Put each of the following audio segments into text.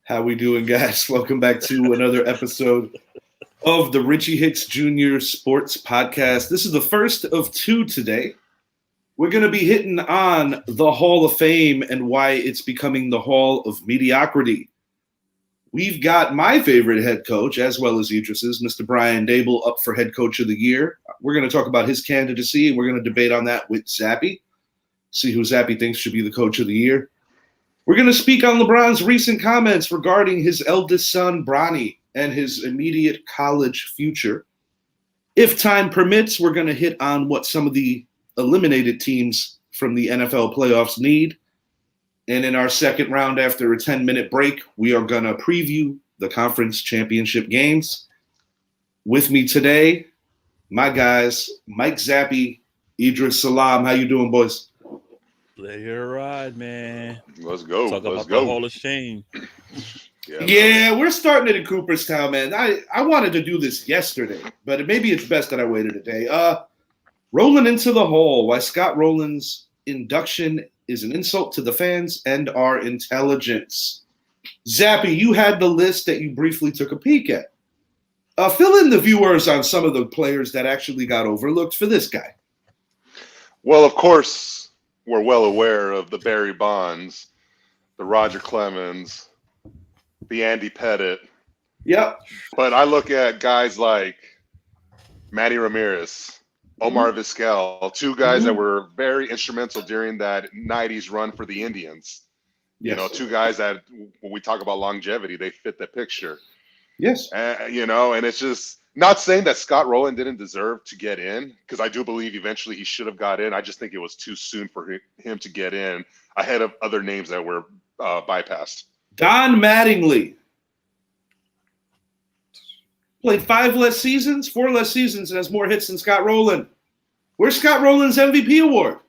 How we doing, guys? Welcome back to another episode of the Richie Hicks Jr. Sports Podcast. This is the first of two today. We're going to be hitting on the Hall of Fame and why it's becoming the Hall of Mediocrity. We've got my favorite head coach, as well as Idris's, Mr. Brian Daboll, up for head coach of the year. We're going to talk about his candidacy, and we're going to debate on that with Zappy. See who Zappy thinks should be the coach of the year. We're going to speak on LeBron's recent comments regarding his eldest son, Bronny, and his immediate college future. If time permits, we're going to hit on what some of the eliminated teams from the NFL playoffs need. And in our second round, after a 10-minute break, we are going to preview the conference championship games. With me today, my guys, Mike Zappy, Idris Salam. How you doing, boys? Let her ride, man. Let's go. Talk Let's about go. the Hall of Shame. Yeah, we're starting it in Cooperstown, man. I wanted to do this yesterday, but maybe it's best that I waited a day. Rolling into the Hall, why Scott Rowland's induction is an insult to the fans and our intelligence. Zappy, you had the list that you briefly took a peek at. Fill in the viewers on some of the players that actually got overlooked for this guy. Well, of course, we're well aware of the Barry Bonds, the Roger Clemens, the Andy Pettit. Yep. But I look at guys like Manny Ramirez, Omar Vizquel, two guys that were very instrumental during that 90s run for the Indians. Yes. You know, two guys that, when we talk about longevity, they fit the picture. Yes. And it's just not saying that Scott Rowland didn't deserve to get in, because I do believe eventually he should have got in. I just think it was too soon for him to get in ahead of other names that were bypassed. Don Mattingly played 4 less seasons, and has more hits than Scott Rowland. Where's Scott Rowland's MVP award?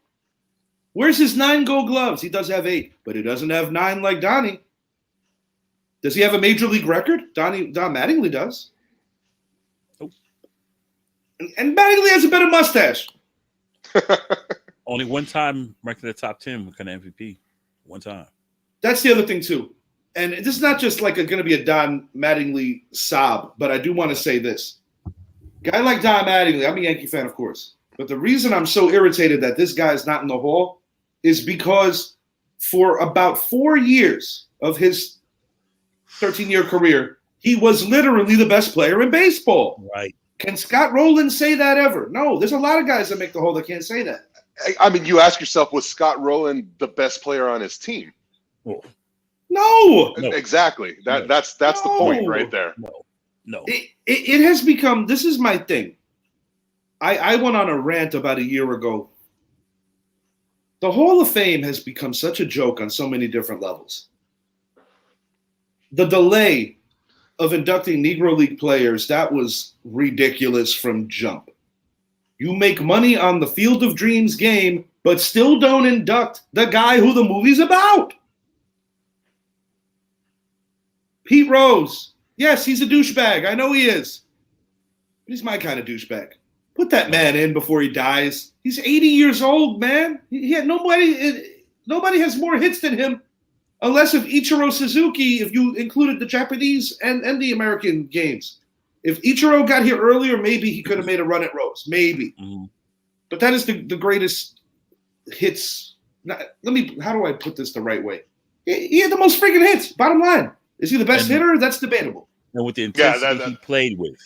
Where's his 9 Gold Gloves? He does have 8, but he doesn't have 9 like Donnie. Does he have a major league record? Don Mattingly does. Nope. And Mattingly has a better mustache. Only one time ranked in the top 10 with kind of MVP. One time. That's the other thing, too. And this is not just like going to be a Don Mattingly sob, but I do want to say this. Guy like Don Mattingly, I'm a Yankee fan, of course, but the reason I'm so irritated that this guy is not in the Hall is because for about 4 years of his 13-year career, he was literally the best player in baseball. Right. Can Scott Rowland say that ever? No, there's a lot of guys that make the Hall that can't say that. I mean, you ask yourself, was Scott Rowland the best player on his team? No. Exactly. That's the point right there. No. It has become, this is my thing. I went on a rant about a year ago. The Hall of Fame has become such a joke on so many different levels. The delay of inducting Negro League players, that was ridiculous from jump. You make money on the Field of Dreams game, but still don't induct the guy who the movie's about. Pete Rose. Yes, he's a douchebag. I know he is. But he's my kind of douchebag. Put that man in before he dies. He's 80 years old, man. He had nobody has more hits than him, unless if Ichiro Suzuki, if you included the Japanese and the American games. If Ichiro got here earlier, maybe he could have made a run at Rose. Maybe. Mm-hmm. But that is the greatest hits. How do I put this the right way? He had the most freaking hits, bottom line. Is he the best hitter? That's debatable. And with the intensity he played with.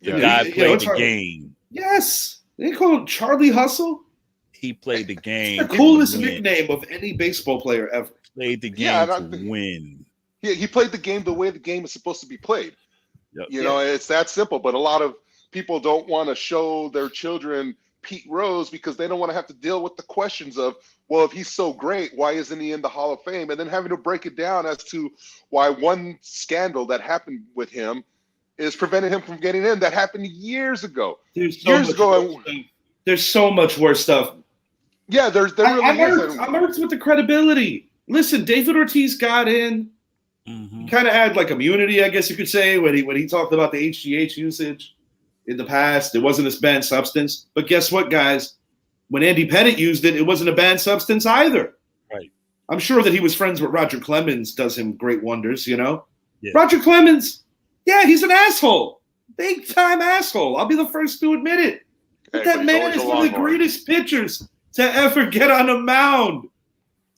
The guy played the game. Yes. They call him Charlie Hustle. He played the game. It's the coolest nickname of any baseball player ever. Played the game to win. Yeah, he played the game the way the game is supposed to be played. Yep. You know, it's that simple. But a lot of people don't want to show their children Pete Rose because they don't want to have to deal with the questions of, well, if he's so great, why isn't he in the Hall of Fame? And then having to break it down as to why one scandal that happened with him is preventing him from getting in. That happened years ago. There's so much worse stuff. Yeah, there really is. I'm hurt with the credibility. Listen, David Ortiz got in. Mm-hmm. He kind of had like immunity, I guess you could say, when he talked about the HGH usage in the past. It wasn't a banned substance. But guess what, guys? When Andy Pettit used it, it wasn't a banned substance either. Right. I'm sure that he was friends with Roger Clemens does him great wonders, you know? Yeah. Roger Clemens, yeah, he's an asshole. Big time asshole. I'll be the first to admit it. But that man is one of the greatest pitchers to ever get on a mound.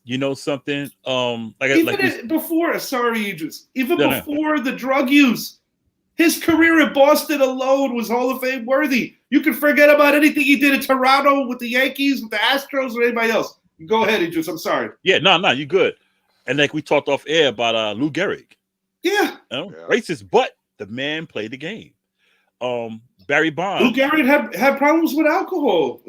You know something? Before the drug use, his career at Boston alone was Hall of Fame worthy. You can forget about anything he did in Toronto with the Yankees, with the Astros, or anybody else. Go ahead, Idris. I'm sorry. Yeah, no, you good. And like we talked off air about Lou Gehrig. Yeah. Racist, but the man played the game. Barry Bonds. Lou Gehrig had problems with alcohol.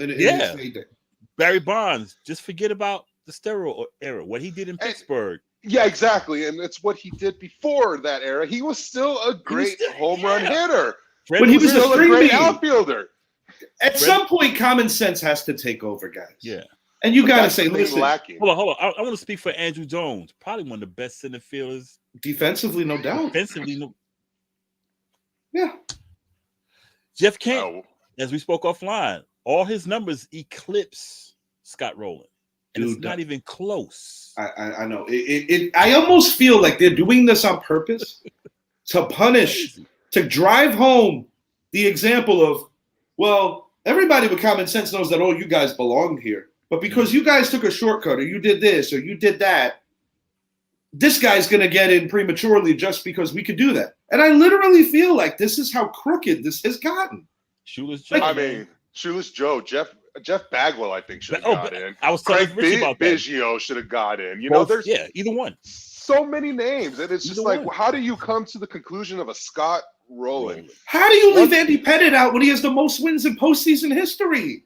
Barry Bonds. Just forget about the steroid era, what he did in Pittsburgh. Yeah, exactly. And it's what he did before that era. He was still a great home run hitter. When he was still a great outfielder. At some point, common sense has to take over, guys. Yeah. And you got to say, listen. Hold on. I want to speak for Andrew Jones. Probably one of the best center fielders. Defensively, no doubt. Yeah. Jeff Kent, as we spoke offline, all his numbers eclipse Scott Rowland. And it's not even close. I know. I almost feel like they're doing this on purpose to punish, to drive home the example of, well, everybody with common sense knows that, you guys belong here. But because you guys took a shortcut or you did this or you did that, this guy's going to get in prematurely just because we could do that. And I literally feel like this is how crooked this has gotten. Shoeless Joe, Jeff Bagwell, I think, should have got in. I was telling Richie about that. Biggio should have got in. You know, there's either one. So many names, and it's just how do you come to the conclusion of a Scott Rowland? How do you leave Andy Pettit out when he has the most wins in postseason history?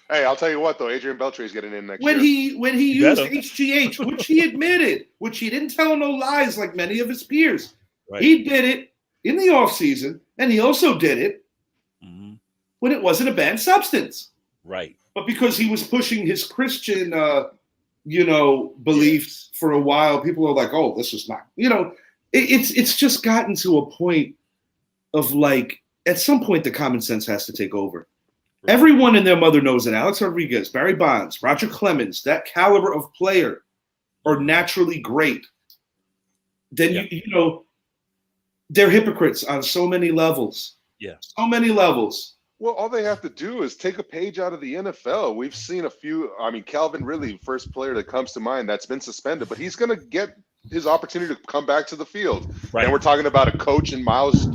Hey, I'll tell you what though, Adrian Beltre's getting in next year. When he used HGH, which he admitted, which he didn't tell no lies like many of his peers. Right. He did it in the offseason, and he also did it when it wasn't a banned substance. Right. But because he was pushing his Christian beliefs for a while, people are like, oh, this is not, it's just gotten to a point of like, at some point the common sense has to take over. Right. Everyone and their mother knows that Alex Rodriguez, Barry Bonds, Roger Clemens, that caliber of player are naturally great. Then, they're hypocrites on so many levels. Yeah. So many levels. Well, all they have to do is take a page out of the NFL. We've seen a few. I mean, Calvin Ridley, first player that comes to mind that's been suspended, but he's going to get his opportunity to come back to the field. Right. And we're talking about a coach in Miles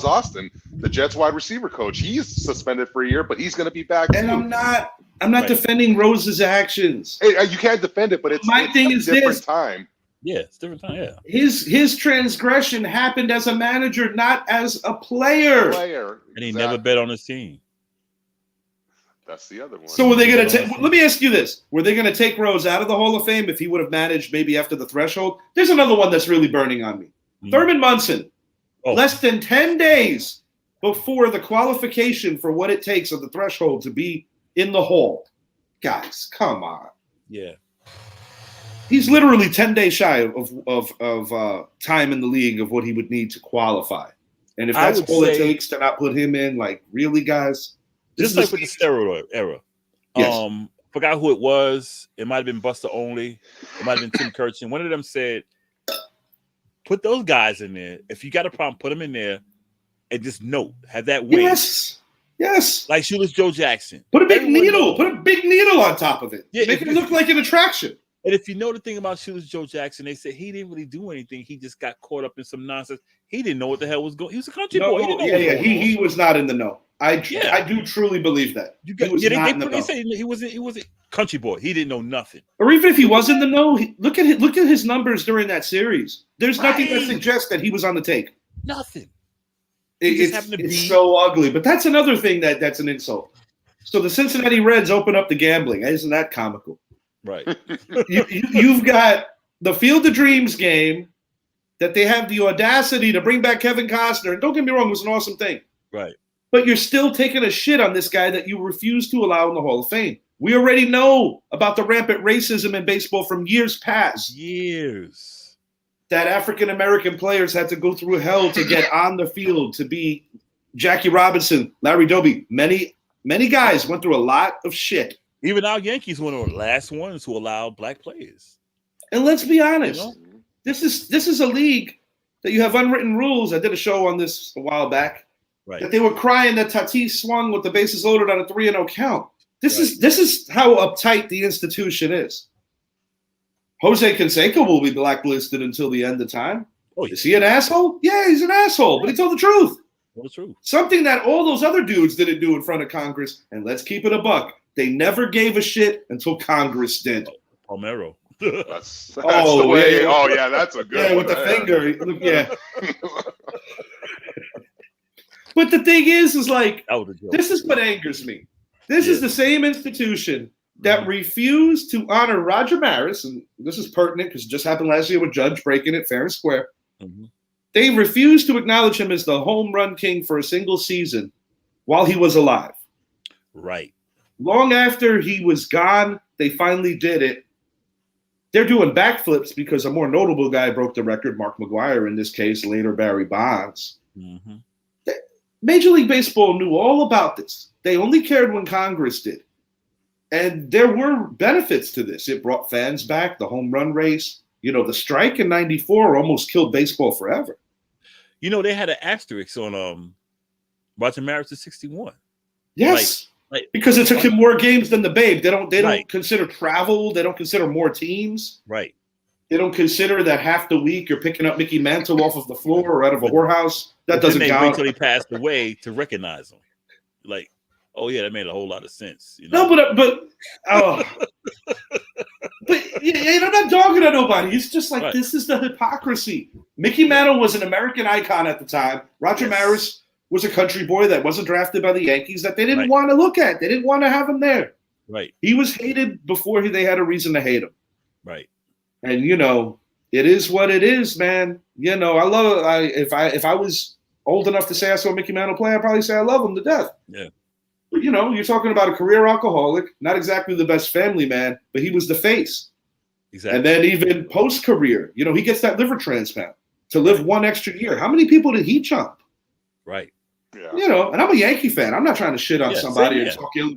Austin, the Jets wide receiver coach. He's suspended for a year, but he's going to be back. And I'm not defending Rose's actions. Hey, you can't defend it, but it's a different time. Yeah, it's a different time. Yeah. His transgression happened as a manager, not as a player. And he never bet on his team. That's the other one. So were they going to take? Let me ask you this: were they going to take Rose out of the Hall of Fame if he would have managed maybe after the threshold? There's another one that's really burning on me. Thurman Munson, less than 10 days before the qualification for what it takes of the threshold to be in the Hall. Guys, come on. Yeah. He's literally 10 days shy of time in the league of what he would need to qualify. And if that's all it takes to not put him in, like, really, guys? Just like with the steroid era. Yes. Forgot who it was. It might have been Buster Olney. It might have been Tim Kirchin. One of them said, put those guys in there. If you got a problem, put them in there and just have that win. Yes. Like Shoeless Joe Jackson. Put a big needle. Put a big needle on top of it. Yeah, Make it look like an attraction. And if you know the thing about Shoeless Joe Jackson, they said he didn't really do anything. He just got caught up in some nonsense. He didn't know what the hell was going on. He was a country boy. He was not in the know. I do truly believe that. They say he was a country boy. He didn't know nothing. Or even if he was in the know, look at his numbers during that series. There's nothing that suggests that he was on the take. Nothing. It's so ugly. But that's another thing that's an insult. So the Cincinnati Reds open up the gambling. Isn't that comical? Right. You've got the Field of Dreams game that they have the audacity to bring back Kevin Costner. And don't get me wrong, it was an awesome thing. Right. But you're still taking a shit on this guy that you refuse to allow in the Hall of Fame. We already know about the rampant racism in baseball from years past. Years. That African-American players had to go through hell to get on the field, to be Jackie Robinson, Larry Doby. Many guys went through a lot of shit Even our Yankees were one of the last ones who allowed black players. And let's be honest, You know? this is a league that you have unwritten rules. I did a show on this a while back. Right. That they were crying that Tatis swung with the bases loaded on a 3-0 count. This is how uptight the institution is. Jose Canseco will be blacklisted until the end of time. Oh, yeah. Is he an asshole? Yeah, he's an asshole, but he told the truth. Well, the truth. Something that all those other dudes didn't do in front of Congress. And let's keep it a buck. They never gave a shit until Congress did. Palmero. That's the way. Yeah. Oh, yeah, that's a good Yeah, one. with the finger. Yeah. But the thing is like, this is what angers me. This is the same institution that refused to honor Roger Maris, and this is pertinent because it just happened last year with Judge breaking it fair and square. Mm-hmm. They refused to acknowledge him as the home run king for a single season while he was alive. Right. Long after he was gone, they finally did it. They're doing backflips because a more notable guy broke the record, Mark McGwire in this case, later Barry Bonds. Mm-hmm. Major League Baseball knew all about this. They only cared when Congress did. And there were benefits to this. It brought fans back, the home run race. You know, the strike in 94 almost killed baseball forever. You know, they had an asterisk on Roger Maris' 61. Yes. Because it took him more games than the Babe. They don't consider travel. They don't consider more teams. Right. They don't consider that half the week you're picking up Mickey Mantle off of the floor or out of a whorehouse. That doesn't count. Wait until he passed away to recognize him. Like, oh yeah, that made a whole lot of sense. You know? No, but I'm not dogging on nobody. It's just like this is the hypocrisy. Mickey Mantle was an American icon at the time. Roger Maris was a country boy that wasn't drafted by the Yankees that they didn't want to look at. They didn't want to have him there. Right. He was hated before they had a reason to hate him. Right. And you know, it is what it is, man. You know, I love it. If I was old enough to say I saw Mickey Mantle play, I'd probably say I love him to death. Yeah. But you know, you're talking about a career alcoholic, not exactly the best family man, but he was the face. Exactly. And then even post-career, you know, he gets that liver transplant to live one extra year. How many people did he chump? Right. Yeah. You know, and I'm a Yankee fan. I'm not trying to shit on somebody and talk ill.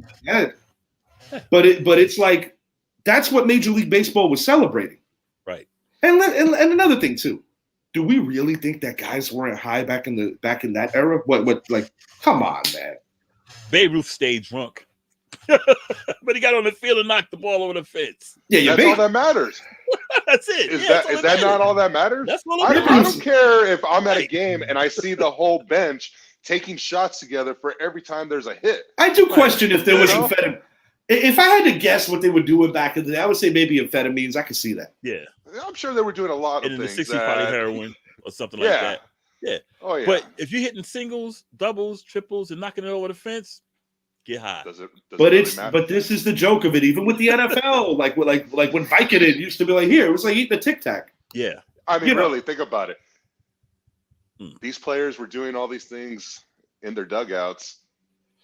But it's like that's what Major League Baseball was celebrating. Right. And another thing too. Do we really think that guys weren't high back in that era? What like come on, man. Babe Ruth stayed drunk. But he got on the field and knocked the ball over the fence. Yeah, that's all that matters. That's it. Is that not all that matters? That's all I that matters. don't care if I'm at a game and I see the whole bench taking shots together for every time there's a hit. I do question if there was amphetamine. If I had to guess what they were doing back in the day, I would say maybe amphetamines. I could see that. Yeah. I'm sure they were doing a lot of and things. In the 60s, probably heroin or something like that. Yeah. Oh, yeah. But if you're hitting singles, doubles, triples, and knocking it over the fence, get high. But this is the joke of it. Even with the NFL, like when Vicodin used to be like, here, it was like eating a Tic Tac. Yeah. I mean, really, think about it. These players were doing all these things in their dugouts,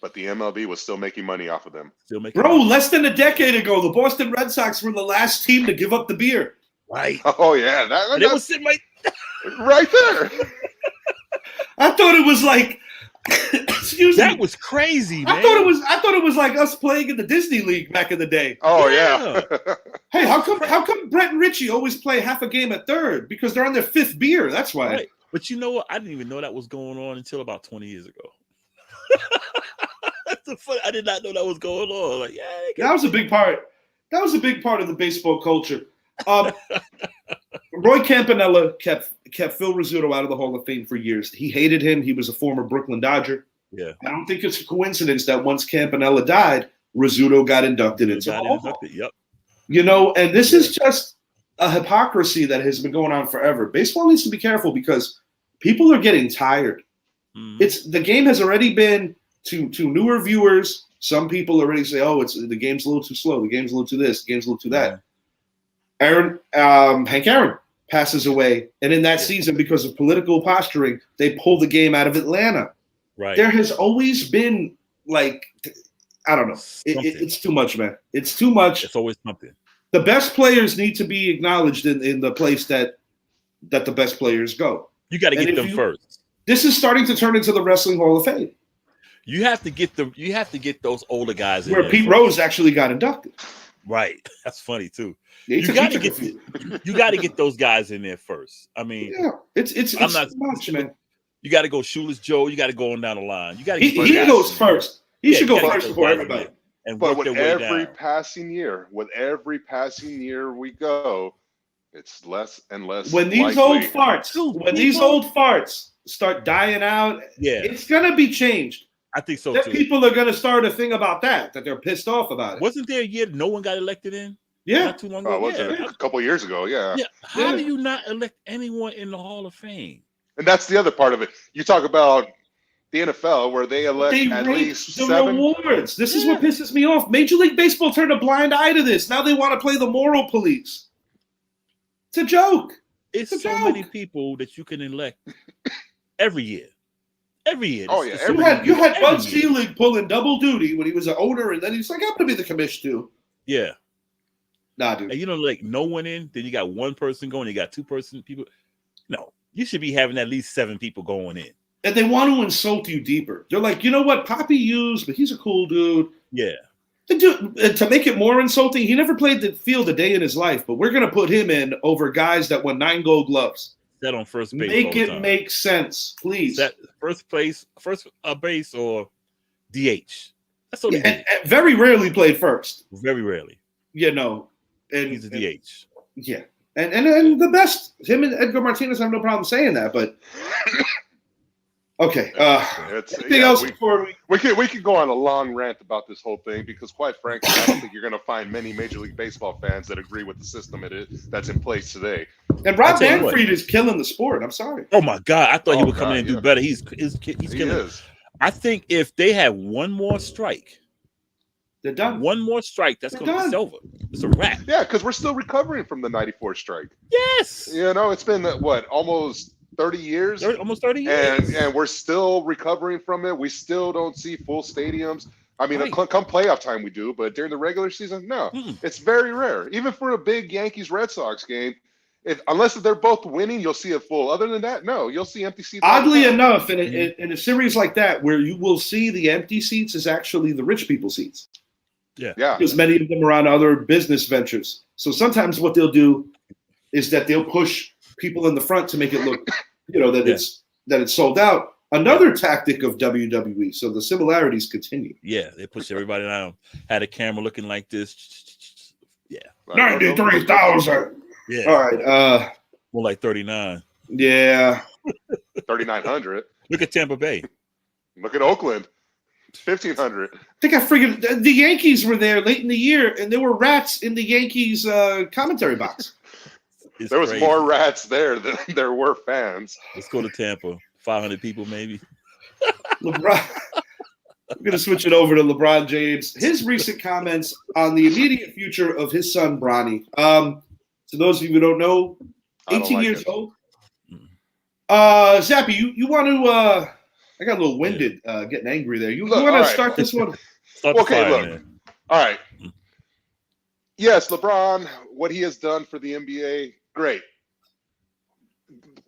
but the MLB was still making money off of them. Less than a decade ago, the Boston Red Sox were the last team to give up the beer. Right. Oh, yeah. They was sitting right there. I thought it was like, excuse me. That was crazy, man. I thought it was like us playing in the Disney League back in the day. Oh, yeah. Hey, how come Brett and Richie always play half a game at third? Because they're on their fifth beer. That's why. Right. But you know what? I didn't even know that was going on until about 20 years ago. I did not know that was going on. Like, that was a big part. That was a big part of the baseball culture. Roy Campanella kept Phil Rizzuto out of the Hall of Fame for years. He hated him. He was a former Brooklyn Dodger. Yeah. I don't think it's a coincidence that once Campanella died, Rizzuto got inducted into the Hall. Yep. You know, and this is just a hypocrisy that has been going on forever. Baseball needs to be careful because people are getting tired. Mm-hmm. The game has already been to newer viewers. Some people already say, "Oh, the game's a little too slow. The game's a little too this. The game's a little too that." Hank Aaron passes away, and in that season, because of political posturing, they pulled the game out of Atlanta. Right. There has always been like, I don't know. It's too much, man. It's too much. It's always something. The best players need to be acknowledged in the place that the best players go. You got to get them first. This is starting to turn into the Wrestling Hall of Fame. You have to get those older guys in Where there Pete first. Rose actually got inducted. Right. That's funny too. Yeah, You got to get those guys in there first. I mean, yeah, it's I'm not too much, man. You got to go Shoeless Joe. You got to go on down the line. You got to. He goes first. He should go first before everybody. And But work with their way every down. passing year we go, it's less and less. When these likely. old farts start dying out, Yeah, it's gonna be changed. I think so That too. people are gonna start a thing about that they're pissed off about it. Wasn't there a year no one got elected in? Yeah, Not too long ago. Was it a couple of years ago? Yeah. How do you not elect anyone in the Hall of Fame? And that's the other part of it. You talk about the NFL where they elect at least the 7 rewards. This is what pisses me off. Major League Baseball turned a blind eye to this. Now they want to play the moral police. It's a joke. It's It's a so joke. many people that you can elect every year. Every year. Oh, yeah, It's You had every Bud year. Selig pulling double duty when he was an owner, and then he's like, I'm going to be the commissioner too. Yeah. Nah, dude. And you don't like no one in, then you got one person going, you got people. No, you should be having at least 7 people going in. And they want to insult you deeper. They're like, you know what? Poppy used, but he's a cool dude. Yeah. To make it more insulting, he never played the field a day in his life, but we're going to put him in over guys that won 9 Gold Gloves. That on first base. Make all the it time. make sense, please. That first base or DH. That's all he and did. very rarely played first. Very rarely. You know, and He's a DH. Yeah, and the best. Him and Edgar Martinez, I have no problem saying that, but okay. Anything else before we could go on a long rant about this whole thing because, quite frankly, I don't think you're going to find many Major League Baseball fans that agree with the system that's in place today. And Rob I'll tell you Manfred is killing the sport. I'm sorry. Oh my God! I thought he Oh, would come in and God, do better. He's He killing. is. I think if they had one more strike, They're done. that's They're going to done. be over. It's a wrap. Yeah, because we're still recovering from the '94 strike. Yes. You know, it's been almost 30 years, Almost 30 years. and we're still recovering from it. We still don't see full stadiums. I mean, Right. come playoff time we do, but during the regular season, no. It's very rare. Even for a big Yankees-Red Sox game, unless they're both winning, you'll see it full. Other than that, no, you'll see empty seats. Oddly enough, in a series like that, where you will see the empty seats is actually the rich people seats. Yeah. Because many of them are on other business ventures. So sometimes what they'll do is that they'll push people in the front to make it look, that it's sold out. Another tactic of WWE. So the similarities continue. Yeah, they push everybody down. Had a camera looking like this. Yeah. 93,000. Yeah. All right. More like 39. Yeah. 3,900. Look at Tampa Bay. Look at Oakland. 1,500. I think I figured the Yankees were there late in the year, and there were rats in the Yankees commentary box. It's There was crazy. more rats there than there were fans. Let's go to Tampa. 500 people, maybe. LeBron. I'm going to switch it over to LeBron James. His recent comments on the immediate future of his son, Bronny. So those of you who don't know, I don't 18 like years it. old. Zappy, you want to I got a little winded getting angry there. You Look, want to all right. start this one? Start the Okay, fire, look. man. All right. Yes, LeBron, what he has done for the NBA, great.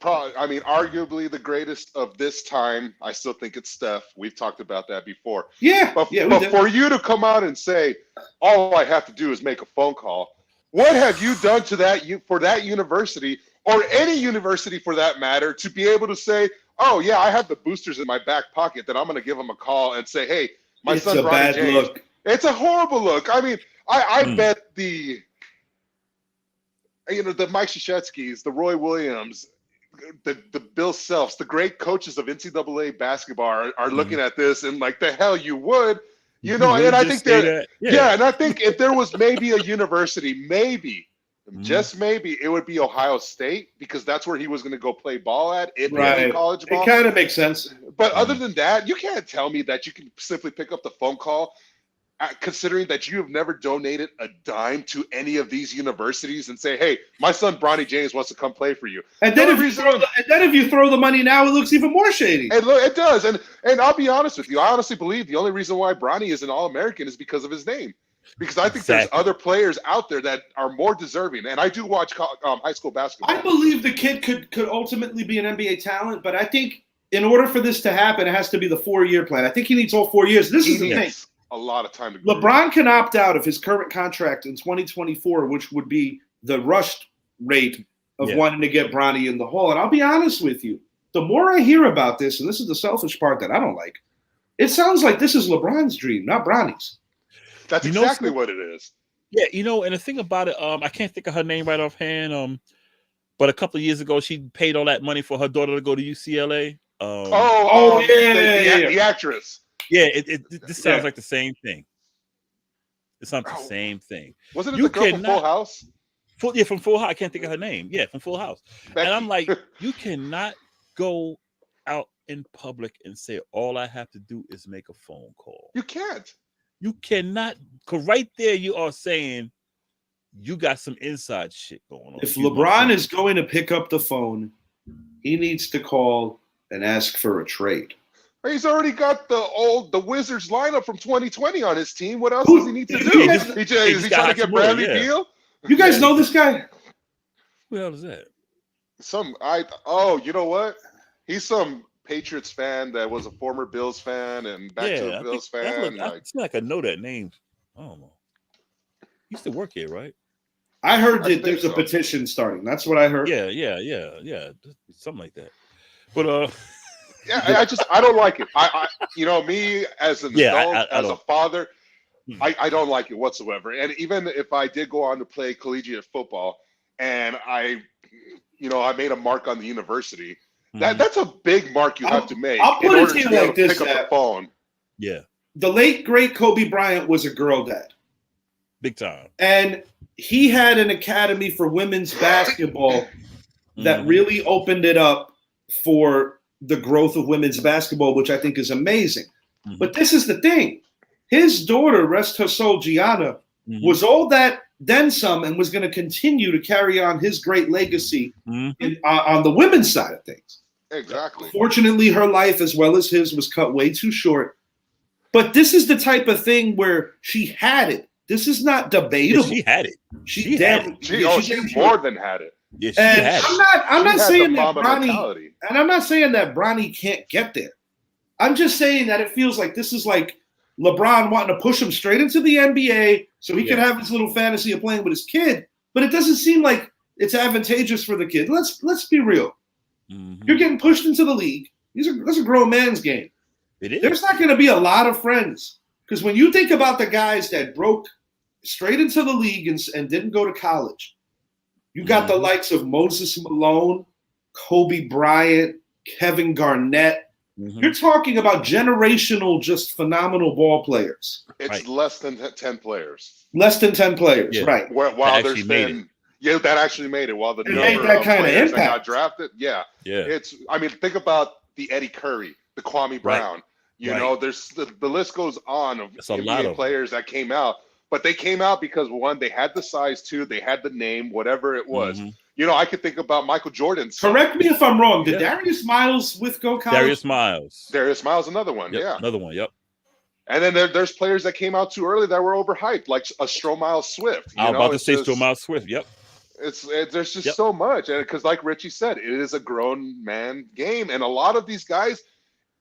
Arguably the greatest of this time. I still think it's Steph. We've talked about that before. Yeah. But, we but did. for you to come out and say, all I have to do is make a phone call, what have you done to for that university, or any university for that matter, to be able to say, oh, yeah, I have the boosters in my back pocket that I'm going to give them a call and say, hey, my It's son, a Bronny bad James. look. It's a horrible look. I mean, I bet the Mike Krzyzewskis, the Roy Williams, the Bill Selfs, the great coaches of NCAA basketball are looking at this and like, the hell you would, and I think that, and I think if there was maybe a university, just maybe, it would be Ohio State, because that's where he was going to go play ball at, if he played college ball. It kind of makes sense. But other than that, you can't tell me that you can simply pick up the phone call, considering that you have never donated a dime to any of these universities, and say, hey, my son Bronny James wants to come play for you. And then, if you throw the money now, it looks even more shady. And look, it does. And I'll be honest with you. I honestly believe the only reason why Bronny is an All-American is because of his name. Because I think there's other players out there that are more deserving. And I do watch high school basketball. I believe the kid could ultimately be an NBA talent, but I think in order for this to happen, it has to be the 4-year plan. I think he needs all 4 years. This is the thing. A lot of time to grow. LeBron can opt out of his current contract in 2024, which would be the rushed rate of wanting to get Bronny in the Hall. And I'll be honest with you, the more I hear about this, and this is the selfish part that I don't like, it sounds like this is LeBron's dream, not Bronny's. That's exactly what it is. Yeah, and the thing about it, I can't think of her name right offhand. But a couple of years ago, she paid all that money for her daughter to go to UCLA. The actress. Yeah, this sounds like the same thing. It's not the same thing. Wasn't it the girl from Full House? From Full House. I can't think of her name. Yeah, from Full House. Becky. And I'm like, you cannot go out in public and say, all I have to do is make a phone call. You can't. You cannot. Because right there, you are saying you got some inside shit going on. If LeBron is going to pick up the phone, he needs to call and ask for a trade. He's already got the Wizards lineup from 2020 on his team. What else does he need to do? Is he trying to get Bradley Beal? You guys know this guy? Who the hell is that? You know what? He's some Patriots fan that was a former Bills fan and back to a Bills fan. I feel like I know that name. I don't know. He used to work here, right? I heard that there's a petition starting. That's what I heard. Yeah. Something like that. But I don't like it. Me as an adult, as a father, I don't like it whatsoever. And even if I did go on to play collegiate football and I made a mark on the university, that's a big mark you have to make. I'll put it to you like this: pick up the phone. Yeah. The late great Kobe Bryant was a girl dad. Big time. And he had an academy for women's basketball that really opened it up for the growth of women's basketball, which I think is amazing. But this is the thing. His daughter, rest her soul, Gianna, was all that, then some, and was going to continue to carry on his great legacy on the women's side of things. Exactly. Fortunately, her life, as well as his, was cut way too short. But this is the type of thing where she had it. This is not debatable. She had it. She more than had it. Yeah, she had it. I'm not saying that Bronny, and I'm not saying that Bronny can't get there. I'm just saying that it feels like this is like LeBron wanting to push him straight into the NBA so he can have his little fantasy of playing with his kid. But it doesn't seem like it's advantageous for the kid. Let's be real. You're getting pushed into the league. That's a grown man's game. It is. There's not going to be a lot of friends. Because when you think about the guys that broke straight into the league and didn't go to college, you got the likes of Moses Malone, Kobe Bryant, Kevin Garnett. You're talking about generational, just phenomenal ball players. It's less than 10 players. Less than 10 players, right. While there's been that actually made it. While the number that of kind players of that got drafted, think about the Eddie Curry, the Kwame Brown. You know, there's the list goes on of NBA players that came out, but they came out because one, they had the size, two, they had the name, whatever it was. I could think about Michael Jordan. Correct me if I'm wrong. Did Darius Miles go college? Darius Miles, another one. Another one. Yep. And then there's players that came out too early that were overhyped, like a Stromile Swift. I was about to say Stromile Swift. Yep. There's just so much, and because like Richie said, it is a grown man game, and a lot of these guys,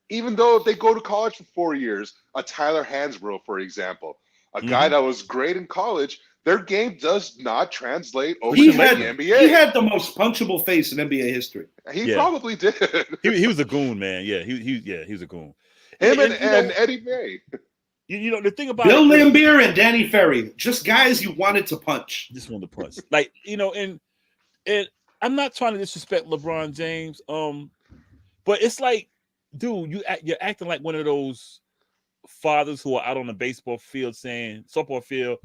even though they go to college for 4 years, a Tyler Hansbrough, for example, a guy that was great in college, their game does not translate over to the NBA. He had the most punchable face in NBA history. He probably did. he was a goon, man. Yeah, he was a goon. Him and Eddie May. The thing about Bill Laimbeer and Danny Ferry, just guys you wanted to punch. Just wanted to punch. And I'm not trying to disrespect LeBron James, but it's like, dude, you're acting like one of those fathers who are out on the baseball field saying, softball field,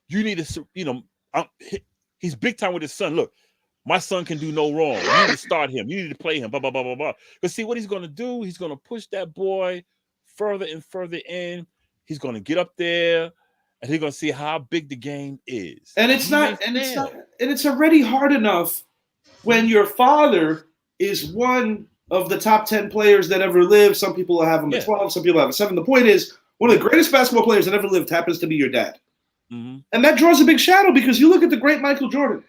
you need to, he's big time with his son. Look, my son can do no wrong. You need to start him. You need to play him, blah, blah, blah, blah, blah. Because see what he's going to do? He's going to push that boy further and further in. He's going to get up there, and he's going to see how big the game is. And it's already hard enough when your father is one of the top 10 players that ever lived. Some people have him at 12, some people have a 7. The point is, one of the greatest basketball players that ever lived happens to be your dad. And that draws a big shadow because you look at the great Michael Jordan.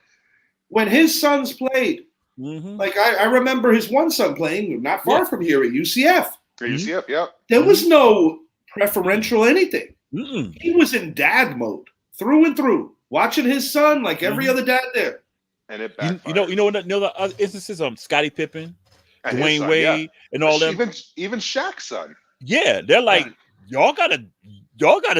When his sons played, Like I remember his one son playing not far from here at UCF. UCF, yeah. There was no preferential anything. Mm-mm. He was in dad mode through and through, watching his son like every other dad there. And it backfired. You know the other instances Scottie Pippen, And Dwayne son, Wade, and all them. Even Shaq's son. Yeah, they're like, y'all gotta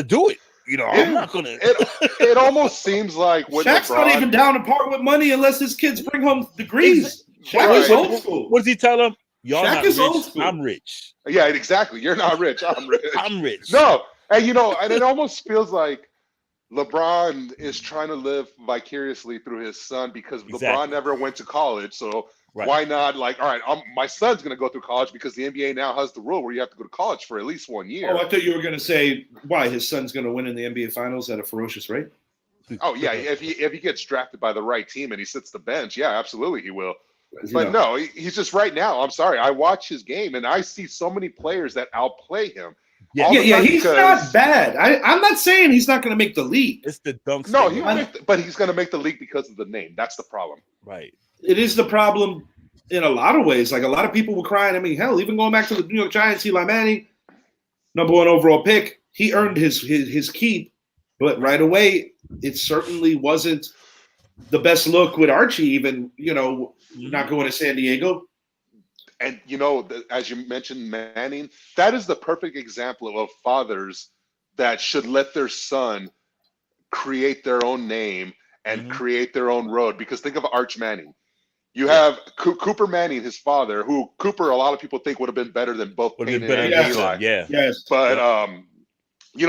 do it. You know, I'm not gonna. It almost seems like with Shaq's LeBron, not even down to part with money unless his kids bring home degrees. Shaq Right. is old school. What does he tell them? Y'all Shaq not is old rich. school. I'm rich. Yeah, exactly. You're not rich. I'm rich. I'm rich. No, and and it almost feels like LeBron is trying to live vicariously through his son because LeBron never went to college. So why not all right, my son's going to go through college because the NBA now has the rule where you have to go to college for at least 1 year. Oh, I thought you were going to say why his son's going to win in the NBA Finals at a ferocious rate. Oh yeah, if he gets drafted by the right team and he sits the bench, yeah, absolutely he will. But no, he's just right now. I'm sorry, I watch his game and I see so many players that outplay him. Yeah, he's not bad. I'm not saying he's not going to make the league. It's the dunks. No, but he's going to make the league because of the name. That's the problem. Right. It is the problem in a lot of ways. Like a lot of people were crying. I mean, hell, even going back to the New York Giants, Eli Manning, #1 overall pick, he earned his keep. But right away, it certainly wasn't the best look with Archie, even, not going to San Diego. And, as you mentioned, Manning, that is the perfect example of fathers that should let their son create their own name and create their own road. Because think of Arch Manning. You have Cooper Manning, his father, who Cooper, a lot of people think would have been better than both Peyton and Eli. Yeah. Yes. But,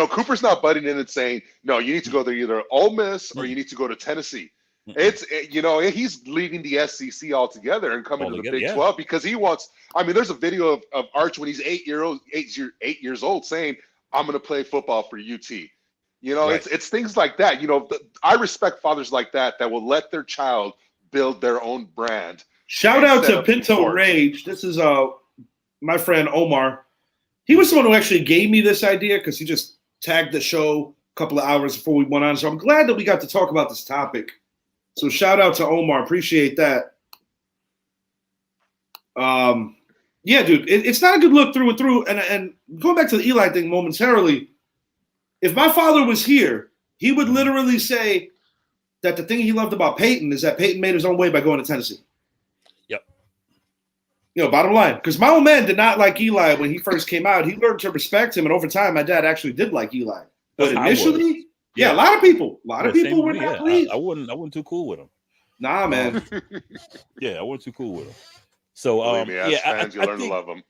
Cooper's not butting in and saying, no, you need to go to either Ole Miss or you need to go to Tennessee. He's leaving the SEC altogether and coming to the Big 12 because he wants. I mean, there's a video of Arch when he's 8 years old saying, "I'm going to play football for UT." It's things like that. I respect fathers like that will let their child build their own brand. Shout out to Pinto Rage. This is my friend Omar. He was the one who actually gave me this idea because he just tagged the show a couple of hours before we went on. So I'm glad that we got to talk about this topic. So shout out to Omar. Appreciate that. Yeah, dude, it's not a good look through and through. And going back to the Eli thing momentarily, if my father was here, he would literally say that the thing he loved about Peyton is that Peyton made his own way by going to Tennessee. Yep. Bottom line, because my old man did not like Eli when he first came out. He learned to respect him, and over time, my dad actually did like Eli. But initially, a lot of people were not pleased. I wasn't too cool with him. Nah, man. I wasn't too cool with him. So, Believe me, fans, you learn to love him.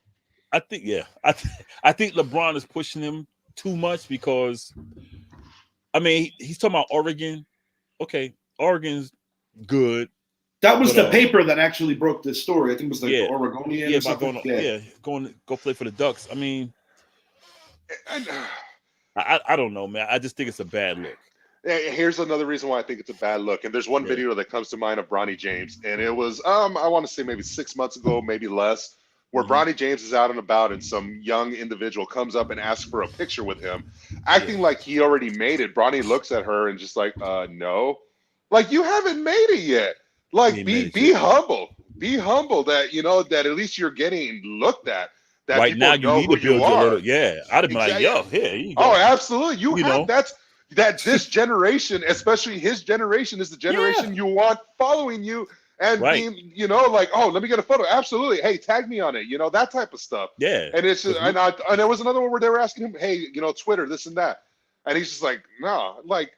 I think LeBron is pushing him too much because, I mean, he's talking about Oregon. Okay, Oregon's good. That was the paper that actually broke this story. I think it was the Oregonian. Yeah, about going to go play for the Ducks. I mean, I don't know, man. I just think it's a bad look. Here's another reason why I think it's a bad look. And there's one video that comes to mind of Bronny James. And it was, I want to say maybe 6 months ago, maybe less, where Bronny James is out and about and some young individual comes up and asks for a picture with him, acting like he already made it. Bronny looks at her and just like, no. Like, you haven't made it yet. Like, be humble. Be humble that, that at least you're getting looked at. That right now, you need to build your little, I'd have been like, yo, here you go. Oh, absolutely. You have, that this generation, especially his generation, is the generation you want following you and being, like, oh, let me get a photo. Absolutely. Hey, tag me on it. That type of stuff. Yeah. And it's just, and there was another one where they were asking him, hey, Twitter, this and that. And he's just like, no, like,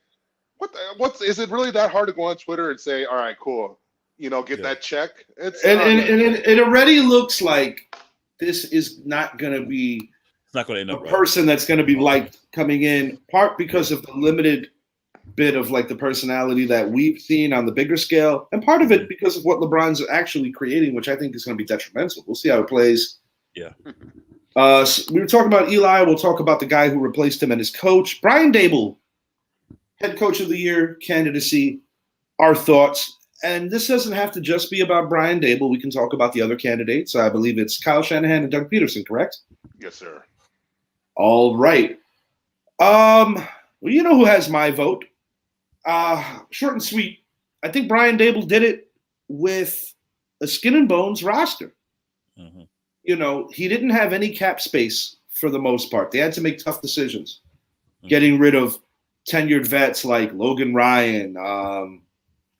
is it really that hard to go on Twitter and say, all right, cool, get that check? It's it already looks like this is not going to be not going to end up a person that's going to be liked coming in, part because of the limited bit of like the personality that we've seen on the bigger scale, and part of it because of what LeBron's actually creating, which I think is going to be detrimental. We'll see how it plays. Yeah. So we were talking about Eli. We'll talk about the guy who replaced him and his coach, Brian Daboll, head coach of the year candidacy. Our thoughts. And this doesn't have to just be about Brian Daboll. We can talk about the other candidates. I believe it's Kyle Shanahan and Doug Peterson, correct? Yes, sir. All right. Well, you know who has my vote. Short and sweet. I think Brian Daboll did it with a skin and bones roster. Mm-hmm. You know, he didn't have any cap space for the most part. They had to make tough decisions, getting rid of tenured vets like Logan Ryan,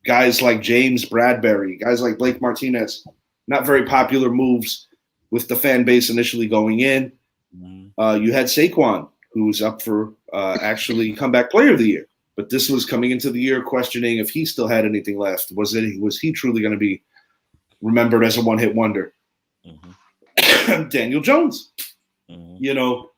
guys like James Bradbury, guys like Blake Martinez. Not very popular moves with the fan base initially going in. You had Saquon, who was up for actually comeback player of the year. But this was coming into the year questioning if he still had anything left. Was he truly going to be remembered as a one-hit wonder? Daniel Jones, you know,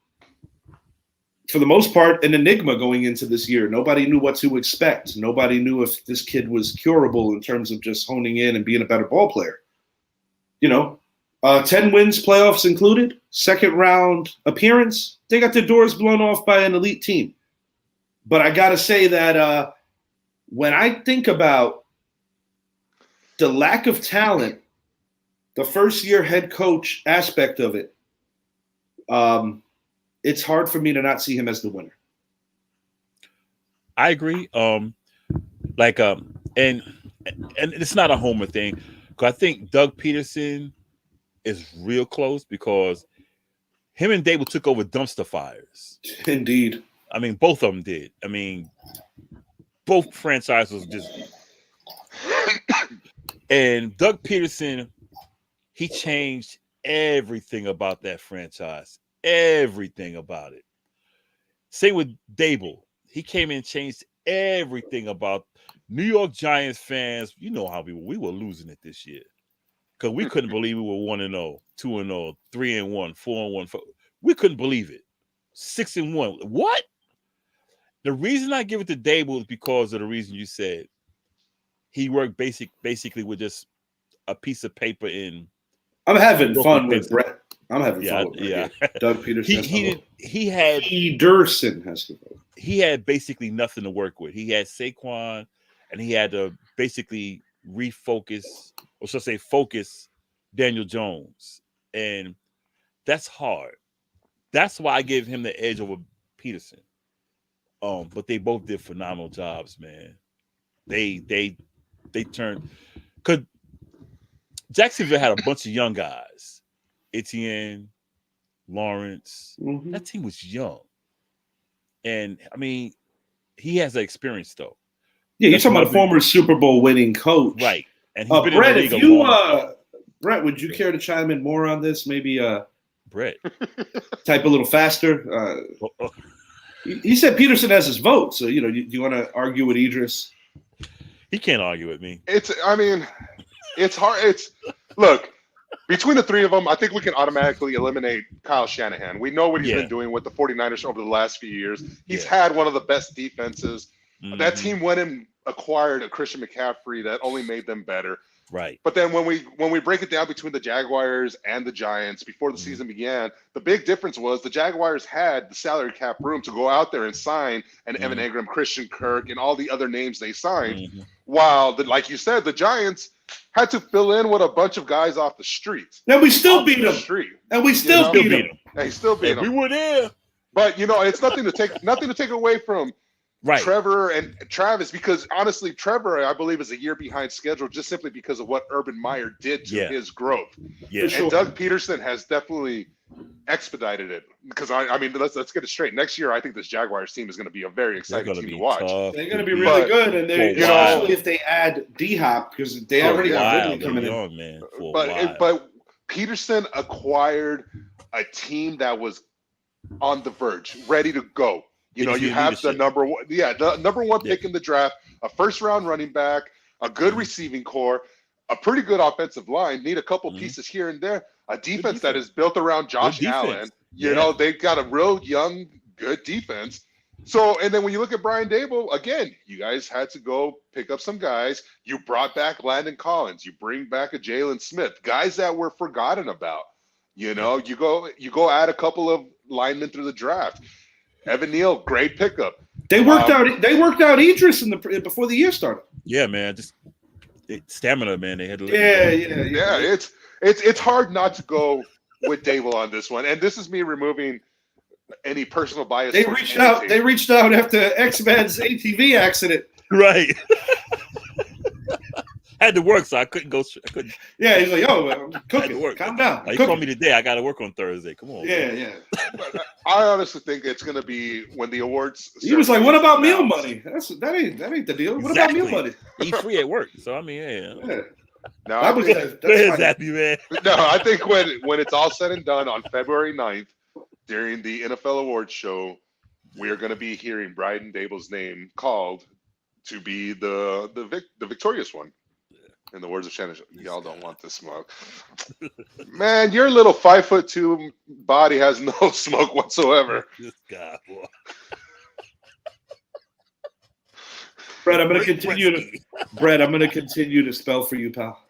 for the most part, an enigma going into this year. Nobody knew what to expect. Nobody knew if this kid was curable in terms of just honing in and being a better ball player. You know, 10 wins, playoffs included, second round appearance. They got their doors blown off by an elite team. But I got to say that when I think about the lack of talent, the first-year head coach aspect of it, it's hard for me to not see him as the winner. I agree. And it's not a homer thing, because I think Doug Peterson is real close, because him and Daboll took over dumpster fires. Indeed. I mean, both of them did. I mean, both franchises just. And Doug Peterson, he changed everything about that franchise. Everything about it. Same with Daboll. He came in and changed everything about New York Giants fans. You know how we were losing it this year, because we couldn't believe we were 1-0, 2-0, 3-1, 4-1. We couldn't believe it. 6-1. What? The reason I give it to Daboll is because of the reason you said. He worked basically with just a piece of paper in. I'm having fun with Brett. I'm having fun with Brett. Yeah. Doug Peterson. He had Peterson has to go. He had basically nothing to work with. He had Saquon, and he had to basically refocus, or should I say focus, Daniel Jones. And that's hard. That's why I give him the edge over Peterson. But they both did phenomenal jobs, man. They turned, because Jacksonville had a bunch of young guys. Etienne, Lawrence. Mm-hmm. That team was young. And I mean, he has the experience though. Yeah, you're talking about a former Super Bowl winning coach. Right. And he's been Brett, in the league Brett, would you care to chime in more on this? Maybe Brett. Type a little faster. He said Peterson has his vote, so do you want to argue with Idris? He can't argue with me. It's hard. Look, between the three of them, I think we can automatically eliminate Kyle Shanahan. We know what he's been doing with the 49ers over the last few years. He's had one of the best defenses. Mm-hmm. That team went and acquired a Christian McCaffrey that only made them better. Right. But then when we break it down between the Jaguars and the Giants before the season began, the big difference was the Jaguars had the salary cap room to go out there and sign an Evan Engram, Christian Kirk, and all the other names they signed. While, like you said, the Giants had to fill in with a bunch of guys off the street. And we still beat them. And we still beat them. And he still beat them. We were there. But it's nothing to take away from Trevor and Travis, because honestly, Trevor, I believe, is a year behind schedule just simply because of what Urban Meyer did to his growth. Yeah. And Doug Peterson has definitely expedited it, because I mean, let's get it straight. Next year, I think this Jaguars team is going to be a very exciting team to watch. They're going to be really good, and especially if they add D-Hop, because they already got Ridley coming in. Man, but Peterson acquired a team that was on the verge, ready to go. You have the number one pick in the draft, a first-round running back, a good receiving core, a pretty good offensive line, need a couple pieces here and there, a defense that is built around Josh Allen. They've got a real young, good defense. So, and then when you look at Brian Daboll, again, you guys had to go pick up some guys. You brought back Landon Collins. You bring back a Jalen Smith, guys that were forgotten about. You go add a couple of linemen through the draft. Evan Neal, great pickup. They worked out Idris before the year started. Yeah, man, just stamina, man. They had to. Yeah. It's hard not to go with Daboll on this one, and this is me removing any personal bias. They reached out after X-Men's ATV accident. Right. I had to work, so I couldn't go. I couldn't. Yeah, he's like, yo, I'm I had to cooking. work. Calm down. Like, you called me today. I got to work on Thursday. Come on. Yeah, man. yeah. But I honestly think it's going to be when the awards. He was like, "What about meal announced. money? That ain't the deal. What about meal money?" Eat free at work. So I mean, yeah. No, That I was think, that's Go ahead, fine. Zappy, man. no, I think when it's all said and done on February 9th, during the NFL awards show, we are going to be hearing Brian Daboll's name called to be the victorious one. In the words of Shannon, y'all don't want this smoke. Man, your little 5'2" body has no smoke whatsoever. This guy, boy. Brett, I'm going to continue to spell for you, pal.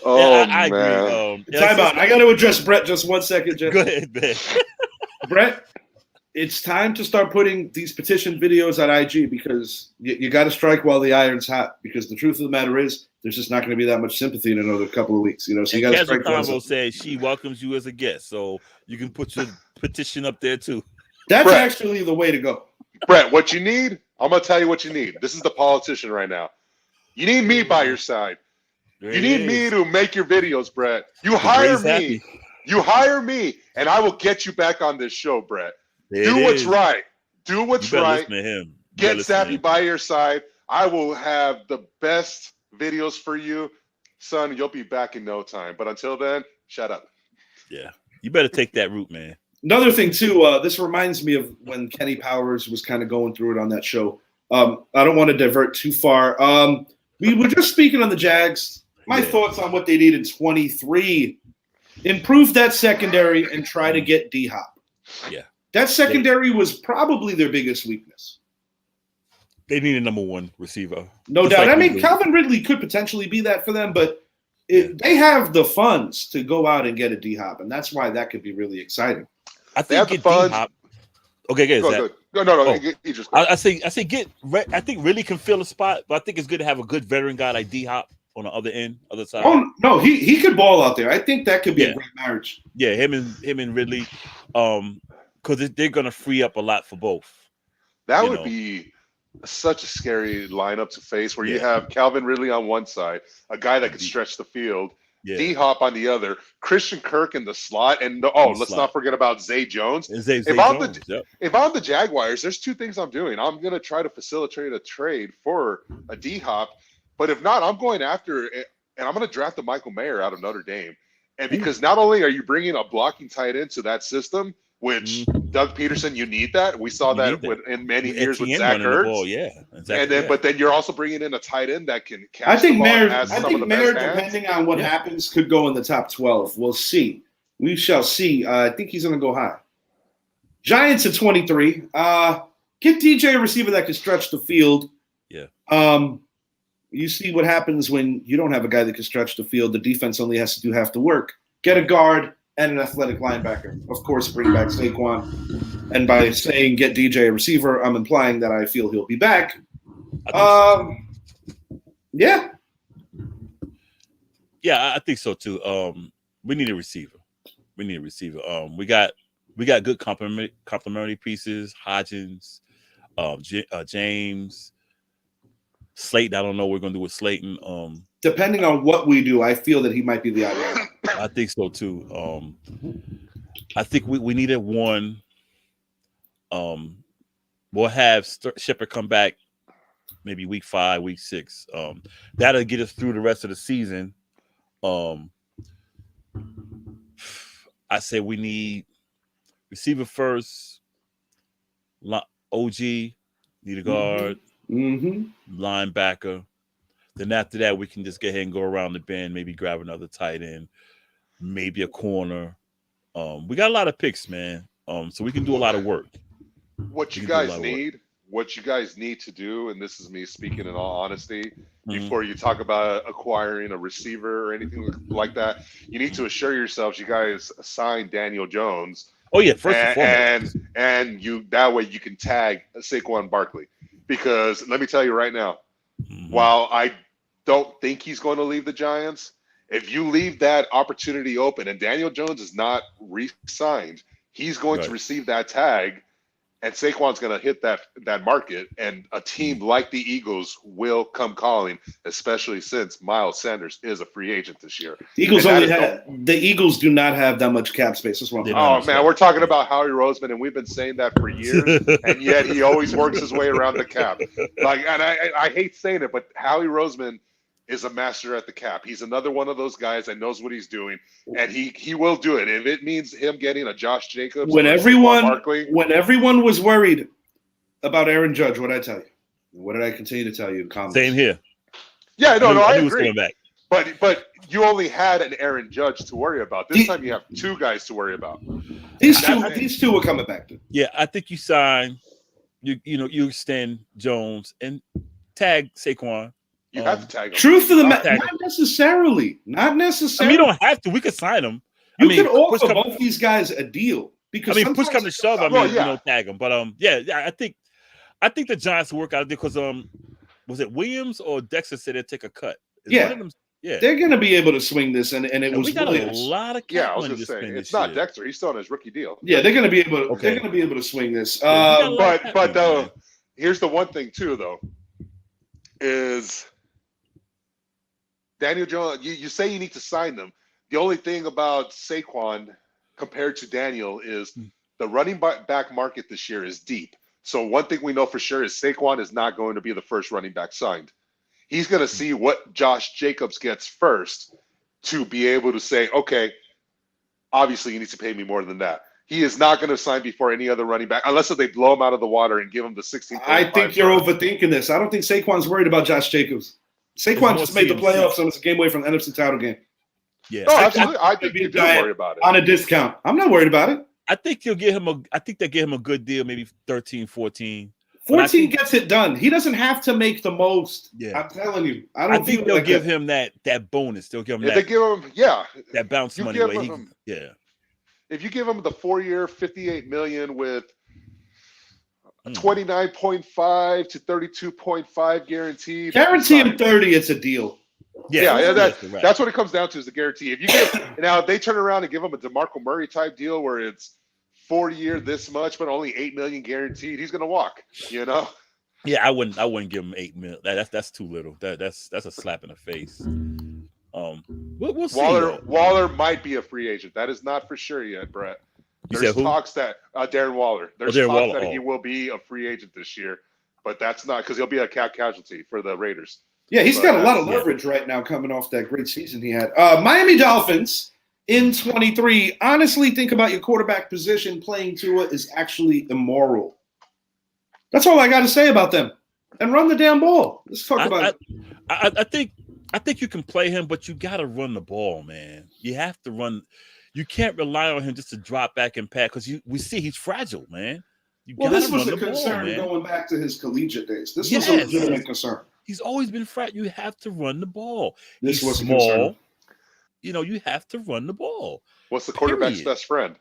Oh, Yeah, I man. agree. Time out. I got to address Brett just 1 second, Jeff. Go ahead, man. Brett, it's time to start putting these petition videos on IG because you got to strike while the iron's hot. Because the truth of the matter is, there's just not going to be that much sympathy in another couple of weeks. So you got to strike. Convo said she welcomes you as a guest, so you can put your petition up there too. That's Brett. actually the way to go. Brett, what you need, I'm going to tell you what you need. This is the politician right now. You need me by your side. There You it need is. me to make your videos, Brett. You The hire Braves me. happy. You hire me, and I will get you back on this show, Brett. There Do it what's is. right. Do what's You better right. listen to him. You Get better listen to Sappy him. by your side. I will have the best videos for you. Son, you'll be back in no time. But until then, shut up. Yeah, you better take that route, man. Another thing too, this reminds me of when Kenny Powers was kind of going through it on that show. I don't want to divert too far. We were just speaking on the Jags. My thoughts on what they need in 23. Improve that secondary and try to get D-Hop. Yeah. That secondary was probably their biggest weakness. They need a number one receiver. No Just doubt. like I mean, we do. Calvin Ridley could potentially be that for them, but they have the funds to go out and get a D-Hop, and that's why that could be really exciting. I They have think the get funds. D-Hop. Okay, good. Go, Zach. go. No. Oh. You just I say get. I think really can fill a spot, but I think it's good to have a good veteran guy like D-Hop on the other end, other side. Oh no, he could ball out there. I think that could be a great marriage. Yeah, him and Ridley, because they're gonna free up a lot for both. that you would know. be such a scary lineup to face where you have Calvin Ridley on one side, a guy that could stretch the field, Yeah, D-Hop on the other, Christian Kirk in the slot, and let's not forget about Zay Jones. And Zay If I'm Jones, yep. If I'm the Jaguars, there's two things I'm doing. I'm going to try to facilitate a trade for a D-Hop, but if not, I'm going after it, and I'm going to draft a Michael Mayer out of Notre Dame. And because not only are you bringing a blocking tight end to that system, which Doug Peterson, you need that. We saw that in many years with Zach Ertz. Yeah, exactly, and then, but then you're also bringing in a tight end that can catch I think the ball and Mayer, has some of the Mayer, best hands. depending on what happens, could go in the top 12. We'll see. We shall see. I think he's going to go high. Giants at 23. Get DJ a receiver that can stretch the field. Yeah. You see what happens when you don't have a guy that can stretch the field. The defense only has to do half the work. Get a guard and an athletic linebacker. Of course, bring back Saquon. And by saying get DJ a receiver, I'm implying that I feel he'll be back. Yeah. Yeah, I think so too. We need a receiver. We got good complementary pieces. Hodgins, James, Slayton. I don't know what we're gonna do with Slayton. Depending on what we do, I feel that he might be the odd one. I think so too. I think we needed one. We'll have Shepard come back maybe week 5, week 6. That'll get us through the rest of the season. I say we need receiver first, OG, need a guard, linebacker. Then after that, we can just go ahead and go around the bend, maybe grab another tight end, maybe a corner. We got a lot of picks, man. So we can do a lot of work. What you guys need to do, and this is me speaking in all honesty, before you talk about acquiring a receiver or anything like that, you need to assure yourselves you guys sign Daniel Jones. Oh yeah, first and foremost. And you that way you can tag Saquon Barkley. Because let me tell you right now, while I don't think he's going to leave the Giants, if you leave that opportunity open and Daniel Jones is not re-signed, he's going to receive that tag. And Saquon's going to hit that market, and a team like the Eagles will come calling, especially since Miles Sanders is a free agent this year. The Eagles do not have that much cap space. That's what Oh man, we're talking about Howie Roseman, and we've been saying that for years, and yet he always works his way around the cap. Like, and I hate saying it, but Howie Roseman is a master at the cap. He's another one of those guys that knows what he's doing, and he will do it. If it means him getting a Josh Jacobs, when everyone was worried about Aaron Judge, what did I tell you? What did I continue to tell you in comments? Same here. Yeah, I agree. Coming back. But you only had an Aaron Judge to worry about. This time you have two guys to worry about. These two are coming back. Yeah, I think you sign. You extend Jones and tag Saquon. You have to tag him. Truth of the matter, not necessarily. Not necessarily. You don't have to. We could sign him. You can offer both these guys a deal because push come to shove. Tag him. But I think the Giants will work out because was it Williams or Dexter said they'd take a cut? They're going to be able to swing this, and it was we got Williams. A lot of I was going to say it's not Dexter. He's still on his rookie deal. Yeah, they're going to be able. They're going to be able to swing this. But here's the one thing too, though, is Daniel Jones. You say you need to sign them. The only thing about Saquon compared to Daniel is the running back market this year is deep. So one thing we know for sure is Saquon is not going to be the first running back signed. He's going to see what Josh Jacobs gets first to be able to say, okay, obviously you need to pay me more than that. He is not going to sign before any other running back unless they blow him out of the water and give him the 16. I think you're overthinking this. I don't think Saquon's worried about Josh Jacobs. Saquon just made the playoffs, so it's a game away from the NFC title game. Yeah, no, absolutely. I think you do worry about it. On a discount. I'm not worried about it. I think you'll get him I think they'll get him a good deal, maybe 13, 14. 14 gets it done. He doesn't have to make the most. Yeah. I'm telling you. I think they'll give him that bonus. They'll give him that bounce money. If you give him the 4-year, $58 million with 29.5 to 32.5 guaranteed. Guarantee him 30, it's a deal. That's what it comes down to is the guarantee. If you give now, if they turn around and give him a DeMarco Murray type deal where it's 4-year this much, but only $8 million guaranteed, he's gonna walk. Yeah, I wouldn't give him $8 million. That's too little. That's a slap in the face. We'll see. Waller might be a free agent. That is not for sure yet, Brett. There's talks that Darren Waller. There's talks that he will be a free agent this year, but that's not because he'll be a cap casualty for the Raiders. Yeah, he's got a lot of leverage right now coming off that great season he had. Miami Dolphins in 23. Honestly, think about your quarterback position. Playing Tua is actually immoral. That's all I got to say about them. And run the damn ball. Let's talk about it. I think you can play him, but you got to run the ball, man. You have to run. You can't rely on him just to drop back and pass because we see he's fragile, man. This was a concern going back to his collegiate days. This was a legitimate concern. He's always been fragile. You have to run the ball. This was small. You have to run the ball. What's the quarterback's best friend?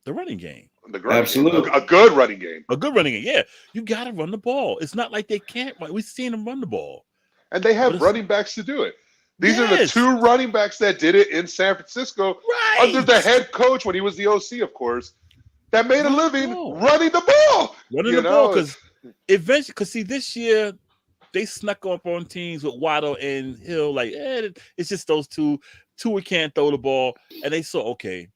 The running game. Absolutely. A good running game. A good running game. Yeah. You got to run the ball. It's not like they can't run. We've seen them run the ball. And they have running backs to do it. These are the two running backs that did it in San Francisco under the head coach when he was the OC, of course, that made a living running the ball. Running the ball because eventually, because see, this year they snuck up on teams with Waddle and Hill. Like, it's just those two. Tua can't throw the ball, and they saw, okay,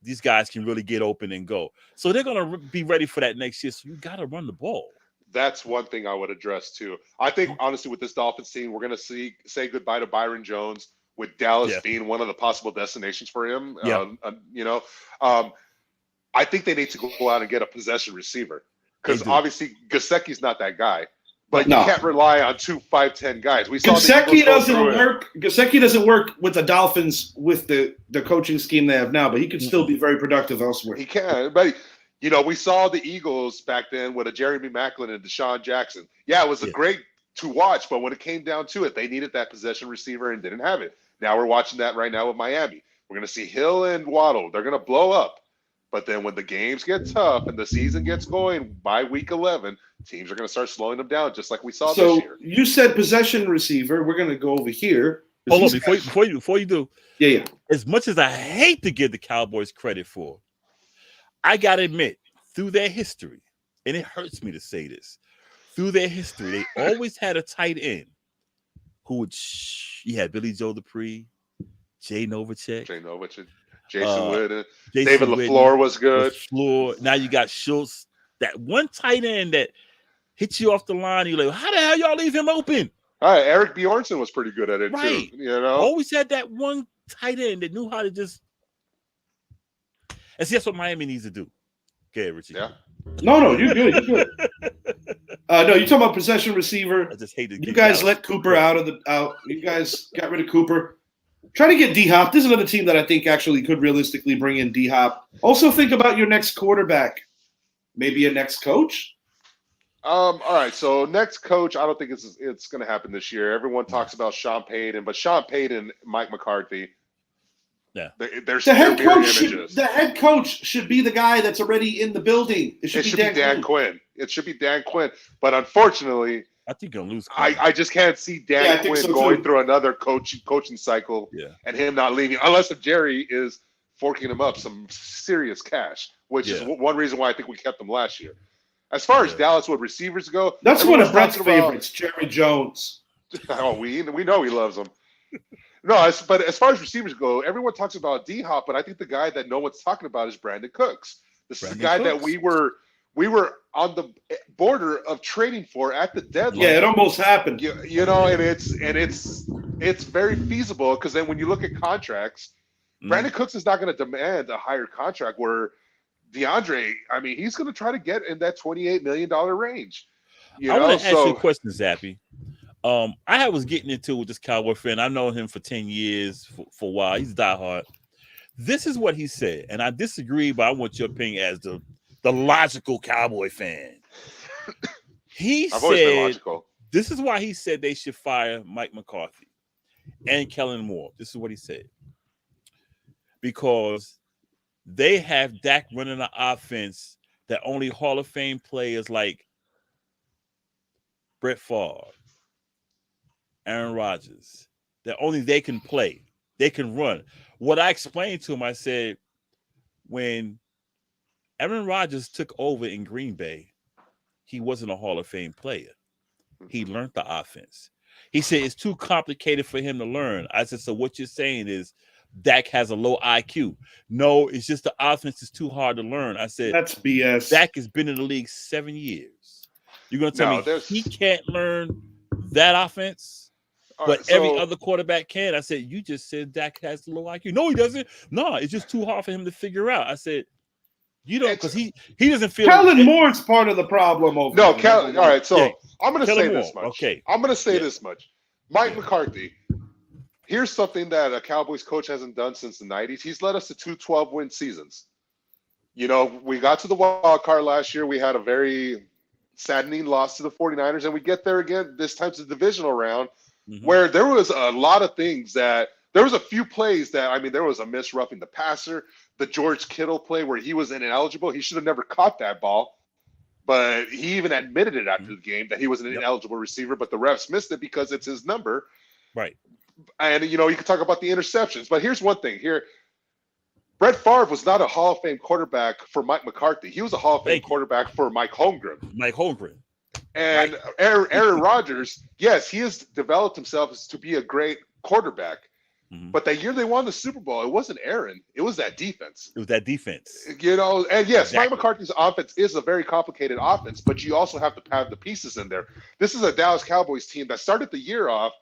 these guys can really get open and go. So they're gonna be ready for that next year. So you got to run the ball. That's one thing I would address too. I think honestly, with this Dolphins team, we're gonna say goodbye to Byron Jones, with Dallas being one of the possible destinations for him. I think they need to go out and get a possession receiver because obviously Gesicki's not that guy. But you can't rely on 2 5'10" guys. We saw Gesicki doesn't work. Gesicki doesn't work with the Dolphins with the coaching scheme they have now, but he could still be very productive elsewhere. He can, but we saw the Eagles back then with a Jeremy Maclin and Deshaun Jackson. Yeah, it was a great to watch, but when it came down to it, they needed that possession receiver and didn't have it. Now we're watching that right now with Miami. We're going to see Hill and Waddle. They're going to blow up. But then when the games get tough and the season gets going by week 11, teams are going to start slowing them down, just like we saw this year. You said possession receiver. We're going to go over here. Hold on, before you do. Yeah. As much as I hate to give the Cowboys credit for, I got to admit, through their history, and it hurts me to say this, through their history, they always had a tight end who would. You had Billy Joe Dupree, Jay Novacek, Jason Witten, Jason David Witten, LaFleur was good. Now you got Schultz, that one tight end that hits you off the line. You're like, how the hell y'all leave him open? All right, Eric Bjornsson was pretty good at it too. Always had that one tight end that knew how to just. And see, that's what Miami needs to do. Okay, Richie. Yeah. No, you're good. You're good. No, you're talking about possession receiver. I just hate to. You guys let Cooper out. You guys got rid of Cooper. Try to get D-Hop. This is another team that I think actually could realistically bring in D-Hop. Also think about your next quarterback. Maybe a next coach. All right, so next coach, I don't think it's going to happen this year. Everyone talks about Sean Payton, but Sean Payton, Mike McCarthy, they're the head coach should be the guy that's already in the building. It should be Dan Quinn. It should be Dan Quinn, but unfortunately, I think you'll lose. I just can't see Dan Quinn going through another coaching cycle, and him not leaving, unless if Jerry is forking him up some serious cash, which is one reason why I think we kept him last year. As far as Dallas with receivers go, that's one of Brett's favorites, Jerry Jones. Oh, we know he loves them. No, but as far as receivers go, everyone talks about D-Hop, but I think the guy that no one's talking about is Brandon Cooks. This is the guy that we were on the border of trading for at the deadline. Yeah, it almost happened. You know, and it's very feasible because then when you look at contracts, Brandon Cooks is not going to demand a higher contract where DeAndre, I mean, he's going to try to get in that $28 million range. I want to ask you a question, Zappy. I was getting into with this Cowboy fan. I've known him for 10 years, for a while. He's diehard. This is what he said, and I disagree, but I want your opinion as the logical Cowboy fan. He I've always been logical. This is why he said they should fire Mike McCarthy and Kellen Moore. This is what he said. Because they have Dak running an offense that only Hall of Fame players like Brett Favre, Aaron Rodgers, that only they can play. They can run. What I explained to him, I said, when Aaron Rodgers took over in Green Bay, he wasn't a Hall of Fame player. He learned the offense. He said it's too complicated for him to learn. I said, so what you're saying is Dak has a low IQ. No, it's just the offense is too hard to learn. I said, that's BS. Dak has been in the league 7 years. You're going to tell me he can't learn that offense, but every other quarterback can? I said, you just said Dak has the low IQ. No, he doesn't. No, it's just too hard for him to figure out. I said, you don't, because he doesn't feel. Kellen Moore's part of the problem. All right, so I'm going to say this much. Okay. I'm going to say this much. Mike McCarthy, here's something that a Cowboys coach hasn't done since the 90s. He's led us to 2 12-win seasons. You know, we got to the wild card last year. We had a very saddening loss to the 49ers, and we get there again this time to the divisional round where there was a lot of things that – there was a few plays that – I mean, there was a miss roughing the passer, the George Kittle play where he was ineligible. He should have never caught that ball. But he even admitted it after the game that he was an ineligible receiver, but the refs missed it because it's his number. Right. And, you know, you can talk about the interceptions. But here's one thing here. Brett Favre was not a Hall of Fame quarterback for Mike McCarthy. He was a Hall of Fame quarterback for Mike Holmgren. And Aaron Rodgers, yes, he has developed himself to be a great quarterback. But that year they won the Super Bowl, it wasn't Aaron. It was that defense. You know, and yes, Mike McCarthy's offense is a very complicated offense, but you also have to have the pieces in there. This is a Dallas Cowboys team that started the year off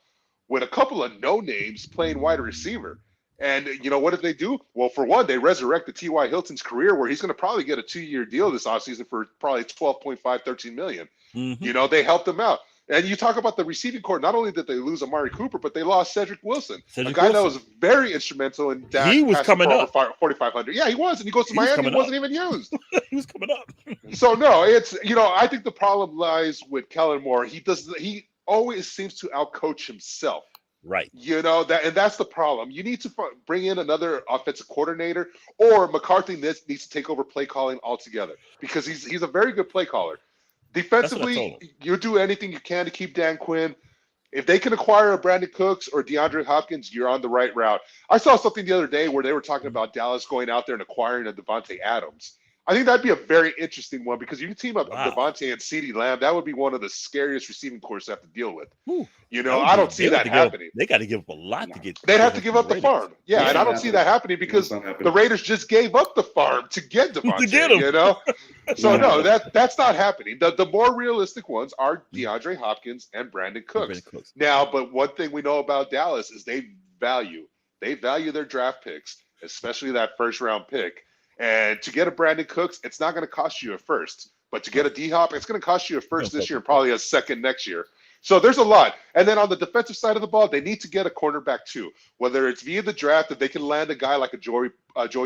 with a couple of no-names playing wide receiver. And, you know, what did they do? Well, for one, they resurrected T.Y. Hilton's career where he's going to probably get a 2-year deal this offseason for probably $12.5, $13 million. You know, they helped him out. And you talk about the receiving corps. Not only did they lose Amari Cooper, but they lost Cedric Wilson, a guy that was very instrumental in Dak. He was coming up 4,500. Yeah, he was, and he goes to Miami. He wasn't even used. He was coming up. So no, it's, you know, I think the problem lies with Kellen Moore. He always seems to outcoach himself. Right. You know that's the problem. You need to bring in another offensive coordinator, or McCarthy needs to take over play calling altogether because he's a very good play caller. Defensively, you do anything you can to keep Dan Quinn. If they can acquire a Brandon Cooks or DeAndre Hopkins, you're on the right route. I saw something the other day where they were talking about Dallas going out there and acquiring a Devontae Adams. I think that'd be a very interesting one because you can team up Devontae and CeeDee Lamb. That would be one of the scariest receiving corps to have to deal with. Ooh, I don't see that happening. They got to give up a lot to get. They'd have to give up the farm. Yeah, and I don't see that happening because the Raiders just gave up the farm to get Devontae. To get him. So no, that's not happening. The more realistic ones are DeAndre Hopkins and Brandon Cooks. Now, but one thing we know about Dallas is they value their draft picks, especially that first round pick. And to get a Brandon Cooks, it's not going to cost you a first. But to get a D-Hop, it's going to cost you a first this year and probably a second next year. So there's a lot. And then on the defensive side of the ball, they need to get a cornerback too. Whether it's via the draft, that they can land a guy like a Joey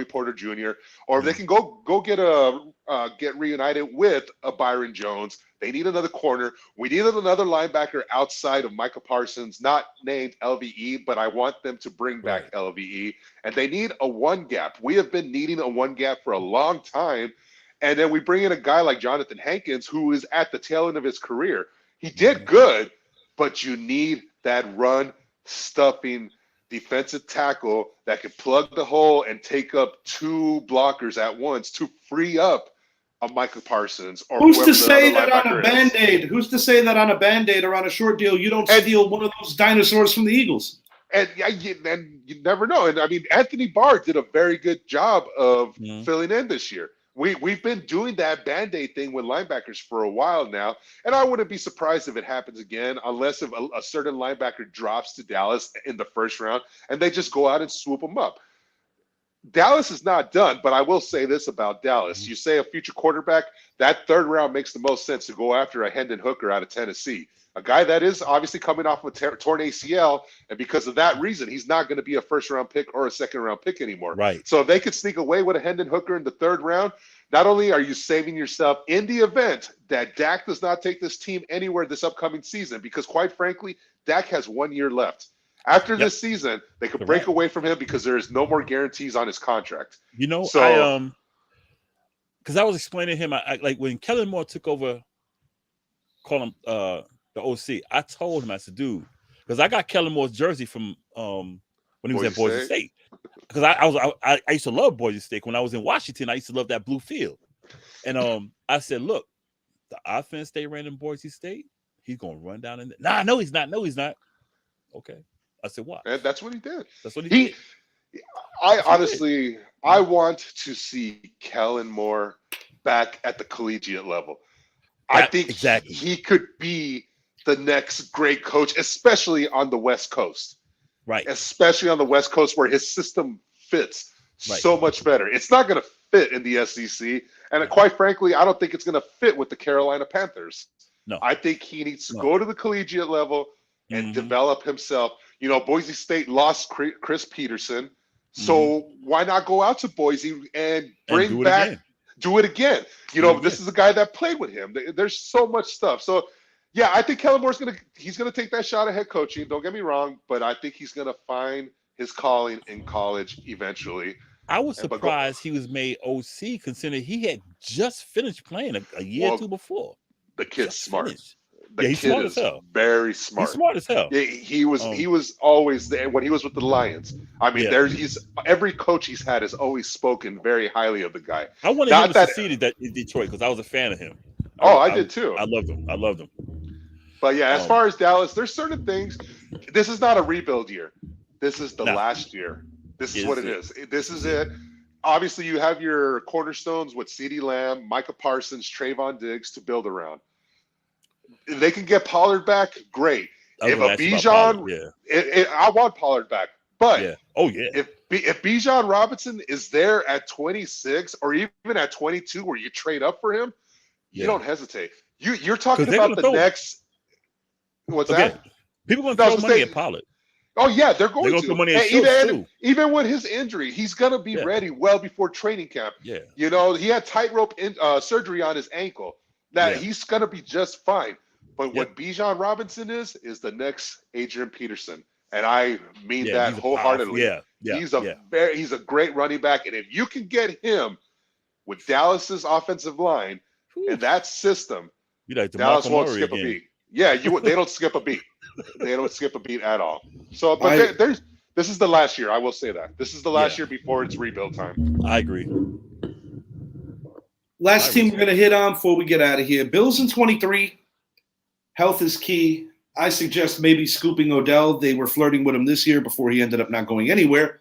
Porter Jr., or if they can go get reunited with a Byron Jones. They need another corner. We needed another linebacker outside of Micah Parsons, not named LVE, but I want them to bring back LVE. And they need a one gap. We have been needing a one gap for a long time. And then we bring in a guy like Jonathan Hankins, who is at the tail end of his career. He did good, but you need that run stuffing defensive tackle that can plug the hole and take up two blockers at once to free up a Michael Parsons. Or who's to say that on a Band-Aid? Who's to say that on a Band-Aid or on a short deal you don't steal one of those dinosaurs from the Eagles? And you never know. And I mean, Anthony Barr did a very good job of filling in this year. We've been doing that Band-Aid thing with linebackers for a while now, and I wouldn't be surprised if it happens again, unless if a certain linebacker drops to Dallas in the first round and they just go out and swoop them up. Dallas is not done, but I will say this about Dallas. You say a future quarterback, that third round makes the most sense to go after a Hendon Hooker out of Tennessee, a guy that is obviously coming off of a torn ACL, and because of that reason, he's not going to be a first-round pick or a second-round pick anymore. Right. So if they could sneak away with a Hendon Hooker in the third round, not only are you saving yourself in the event that Dak does not take this team anywhere this upcoming season, because quite frankly, Dak has 1 year left. After this season, they could break away from him because there is no more guarantees on his contract. So, because I was explaining to him, I like when Kellen Moore took over, call him the OC. I told him, I said, dude, because I got Kellen Moore's jersey from when he was at Boise State. Because I used to love Boise State. When I was in Washington, I used to love that blue field. And I said, look, the offense they ran in Boise State, he's gonna run down in there. Nah, no, he's not. No, he's not. Okay. I said, what? And that's what he did. That's what he did. I want to see Kellen Moore back at the collegiate level. I think he could be the next great coach, especially on the West Coast. Right. Especially on the West Coast where his system fits so much better. It's not going to fit in the SEC. And quite frankly, I don't think it's going to fit with the Carolina Panthers. No. I think he needs to go to the collegiate level and develop himself. You know, Boise State lost Chris Peterson. So why not go out to Boise and bring back, do it again? You know, this is a guy that played with him. There's so much stuff. So, yeah, I think Kellen Moore's he's gonna take that shot at head coaching. Don't get me wrong, but I think he's gonna find his calling in college eventually. I was surprised he was made OC, considering he had just finished playing a year or two before. The kid's smart. Finished. He's smart as hell. Very smart. He's smart as hell. Yeah, he was always there when he was with the Lions. I mean, every coach he's had has always spoken very highly of the guy. I wanted him to succeed in Detroit because I was a fan of him. I did too. I loved him. But yeah, as far as Dallas, there's certain things. This is not a rebuild year. This is the last year. This is what it is. This is it. Obviously, you have your cornerstones with CeeDee Lamb, Micah Parsons, Trayvon Diggs to build around. If they can get Pollard back, great. If a Bijan, I want Pollard back. But if Bijan Robinson is there at 26 or even at 22 where you trade up for him, you don't hesitate. You're talking about the next. What's that? People are going to throw money at Pollard. Oh, yeah, they're going to. Throw money at even with his injury, he's going to be ready well before training camp. Yeah. You know, he had tightrope surgery on his ankle. That he's going to be just fine. But what Bijan Robinson is the next Adrian Peterson. And I mean that wholeheartedly. He's a great running back. And if you can get him with Dallas's offensive line and that system, Dallas won't skip a beat. Yeah, they don't skip a beat. They don't skip a beat at all. So, but this is the last year. I will say that. This is the last year before it's rebuild time. I agree. Last team we're going to hit on before we get out of here. Bills in 23. Health is key. I suggest maybe scooping Odell. They were flirting with him this year before he ended up not going anywhere.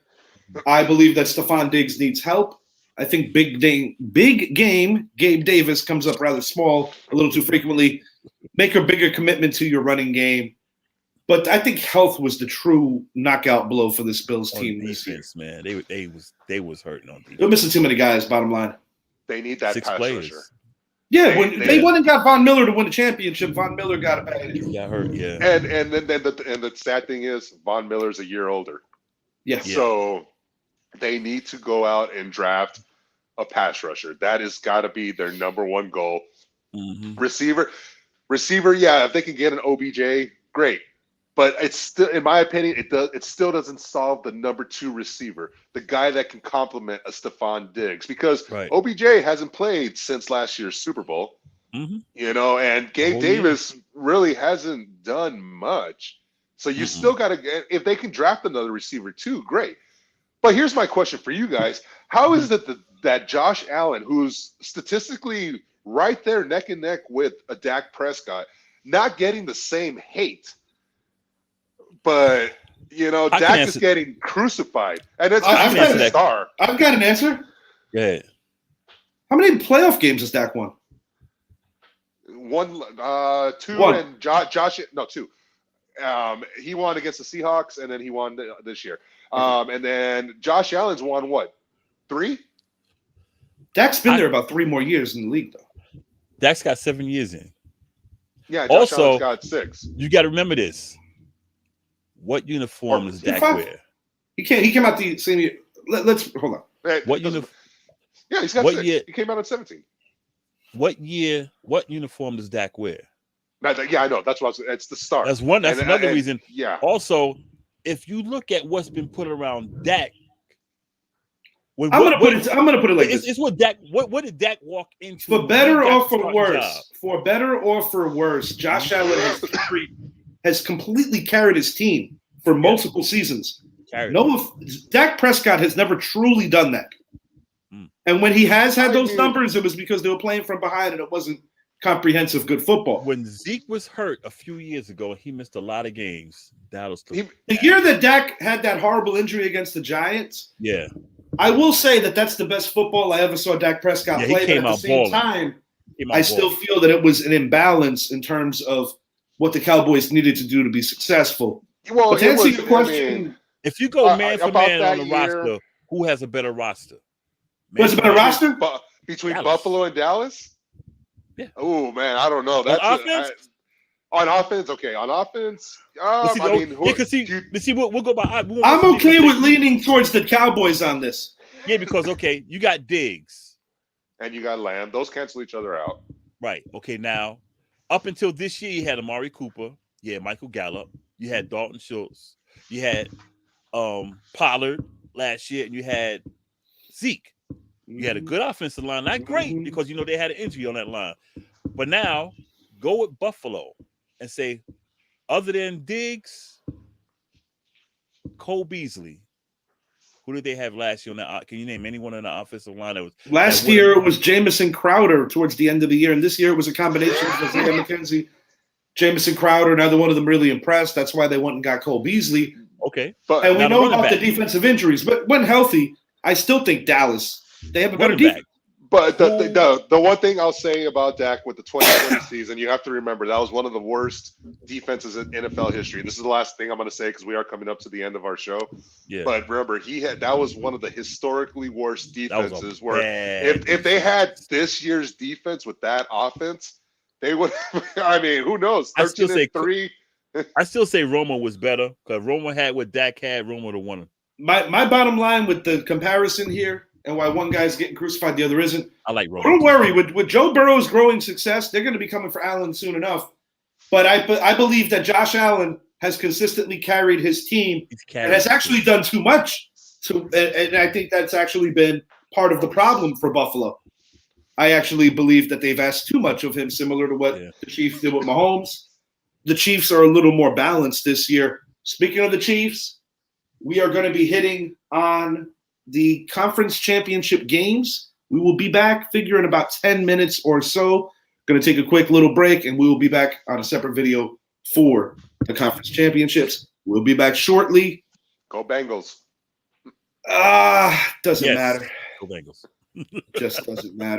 I believe that Stephon Diggs needs help. I think big game, Gabe Davis comes up rather small, a little too frequently. Make a bigger commitment to your running game. But I think health was the true knockout blow for this Bills team this year. Man, they was hurting on defense. They're missing too many guys, bottom line. They need that 6 pass players. rusher. Yeah, they went and got Von Miller to win the championship. Von Miller got a bad injury. He got hurt, yeah. And the sad thing is Von Miller's a year older. Yeah. So they need to go out and draft a pass rusher. That has got to be their number one goal. Mm-hmm. Receiver, yeah, if they can get an OBJ, great. But it's still, in my opinion, it still doesn't solve the number 2 receiver, the guy that can complement a Stephon Diggs, because OBJ hasn't played since last year's Super Bowl, and Gabe Davis really hasn't done much. So you still got to, if they can draft another receiver too, great. But here's my question for you guys: how is it that Josh Allen, who's statistically right there neck and neck with a Dak Prescott, not getting the same hate? But Dak is getting crucifified, and it's a star. I've got an answer. Yeah. How many playoff games has Dak won? 1, 2, One. And two. He won against the Seahawks, and then he won this year. And then Josh Allen's won what? 3? Dak's been there about 3 more years in the league, though. Dak's got 7 years in. Yeah. Josh Allen's got 6. You got to remember this. What uniform does Dak wear? He came out the same year. Let's hold on. What uniform? Yeah, he's got 6. Year? He came out at 17. What uniform does Dak wear? Yeah, I know. That's what it's the start. That's one. That's another reason. Yeah. Also, if you look at what's been put around Dak, I'm gonna put it like this. It's what Dak. What did Dak walk into? For better or for worse, Josh Allen has completely carried his team for multiple seasons. Dak Prescott has never truly done that. And when he has had those numbers, it was because they were playing from behind and it wasn't comprehensive good football. When Zeke was hurt a few years ago, he missed a lot of games. The year that Dak had that horrible injury against the Giants, I will say that that's the best football I ever saw Dak Prescott play. But at the same time, I still feel that it was an imbalance in terms of what the Cowboys needed to do to be successful. Well, but to answer your question, if you go man for man on the roster, who has a better roster? Who has a better roster? Between Dallas. Buffalo and Dallas? Yeah. Oh, man, I don't know. That's on offense? On offense, okay. On offense, we'll go by. I'm okay with leaning towards the Cowboys on this. Yeah, because, you got Diggs. And you got Lamb. Those cancel each other out. Right. Okay, now, up until this year, you had Amari Cooper. You had Michael Gallup. You had Dalton Schultz. You had Pollard last year, and you had Zeke. You had a good offensive line. Not great, because, they had an injury on that line. But now, go with Buffalo and say, other than Diggs, Cole Beasley, who did they have last year on that? Can you name anyone on the offensive line that was last year? It was Jamison Crowder towards the end of the year, and this year it was a combination of Isaiah McKenzie, Jamison Crowder. Neither one of them really impressed. That's why they went and got Cole Beasley. Okay, and we know about the defensive injuries, but when healthy, I still think Dallas. They have a better defense. But the one thing I'll say about Dak with the 2020 season, you have to remember that was one of the worst defenses in NFL history. This is the last thing I'm going to say because we are coming up to the end of our show. Yeah. But remember, that was one of the historically worst defenses. Where if they had this year's defense with that offense, they would. I mean, who knows? 13-3. I still say Romo was better because Romo had what Dak had. Romo would have won him. My bottom line with the comparison here. And why one guy's getting crucified, the other isn't. I like Romo. Don't worry. With Joe Burrow's growing success, they're going to be coming for Allen soon enough. But I believe that Josh Allen has consistently carried his team and has actually done too much. And I think that's actually been part of the problem for Buffalo. I actually believe that they've asked too much of him, similar to what the Chiefs did with Mahomes. The Chiefs are a little more balanced this year. Speaking of the Chiefs, we are going to be hitting on the conference championship games We will be back, figure in about 10 minutes or so. Going to take a quick little break, and we will be back on a separate video for the conference championships. We'll be back shortly. Go Bengals. Doesn't Yes. matter. Go Bengals. Just doesn't matter.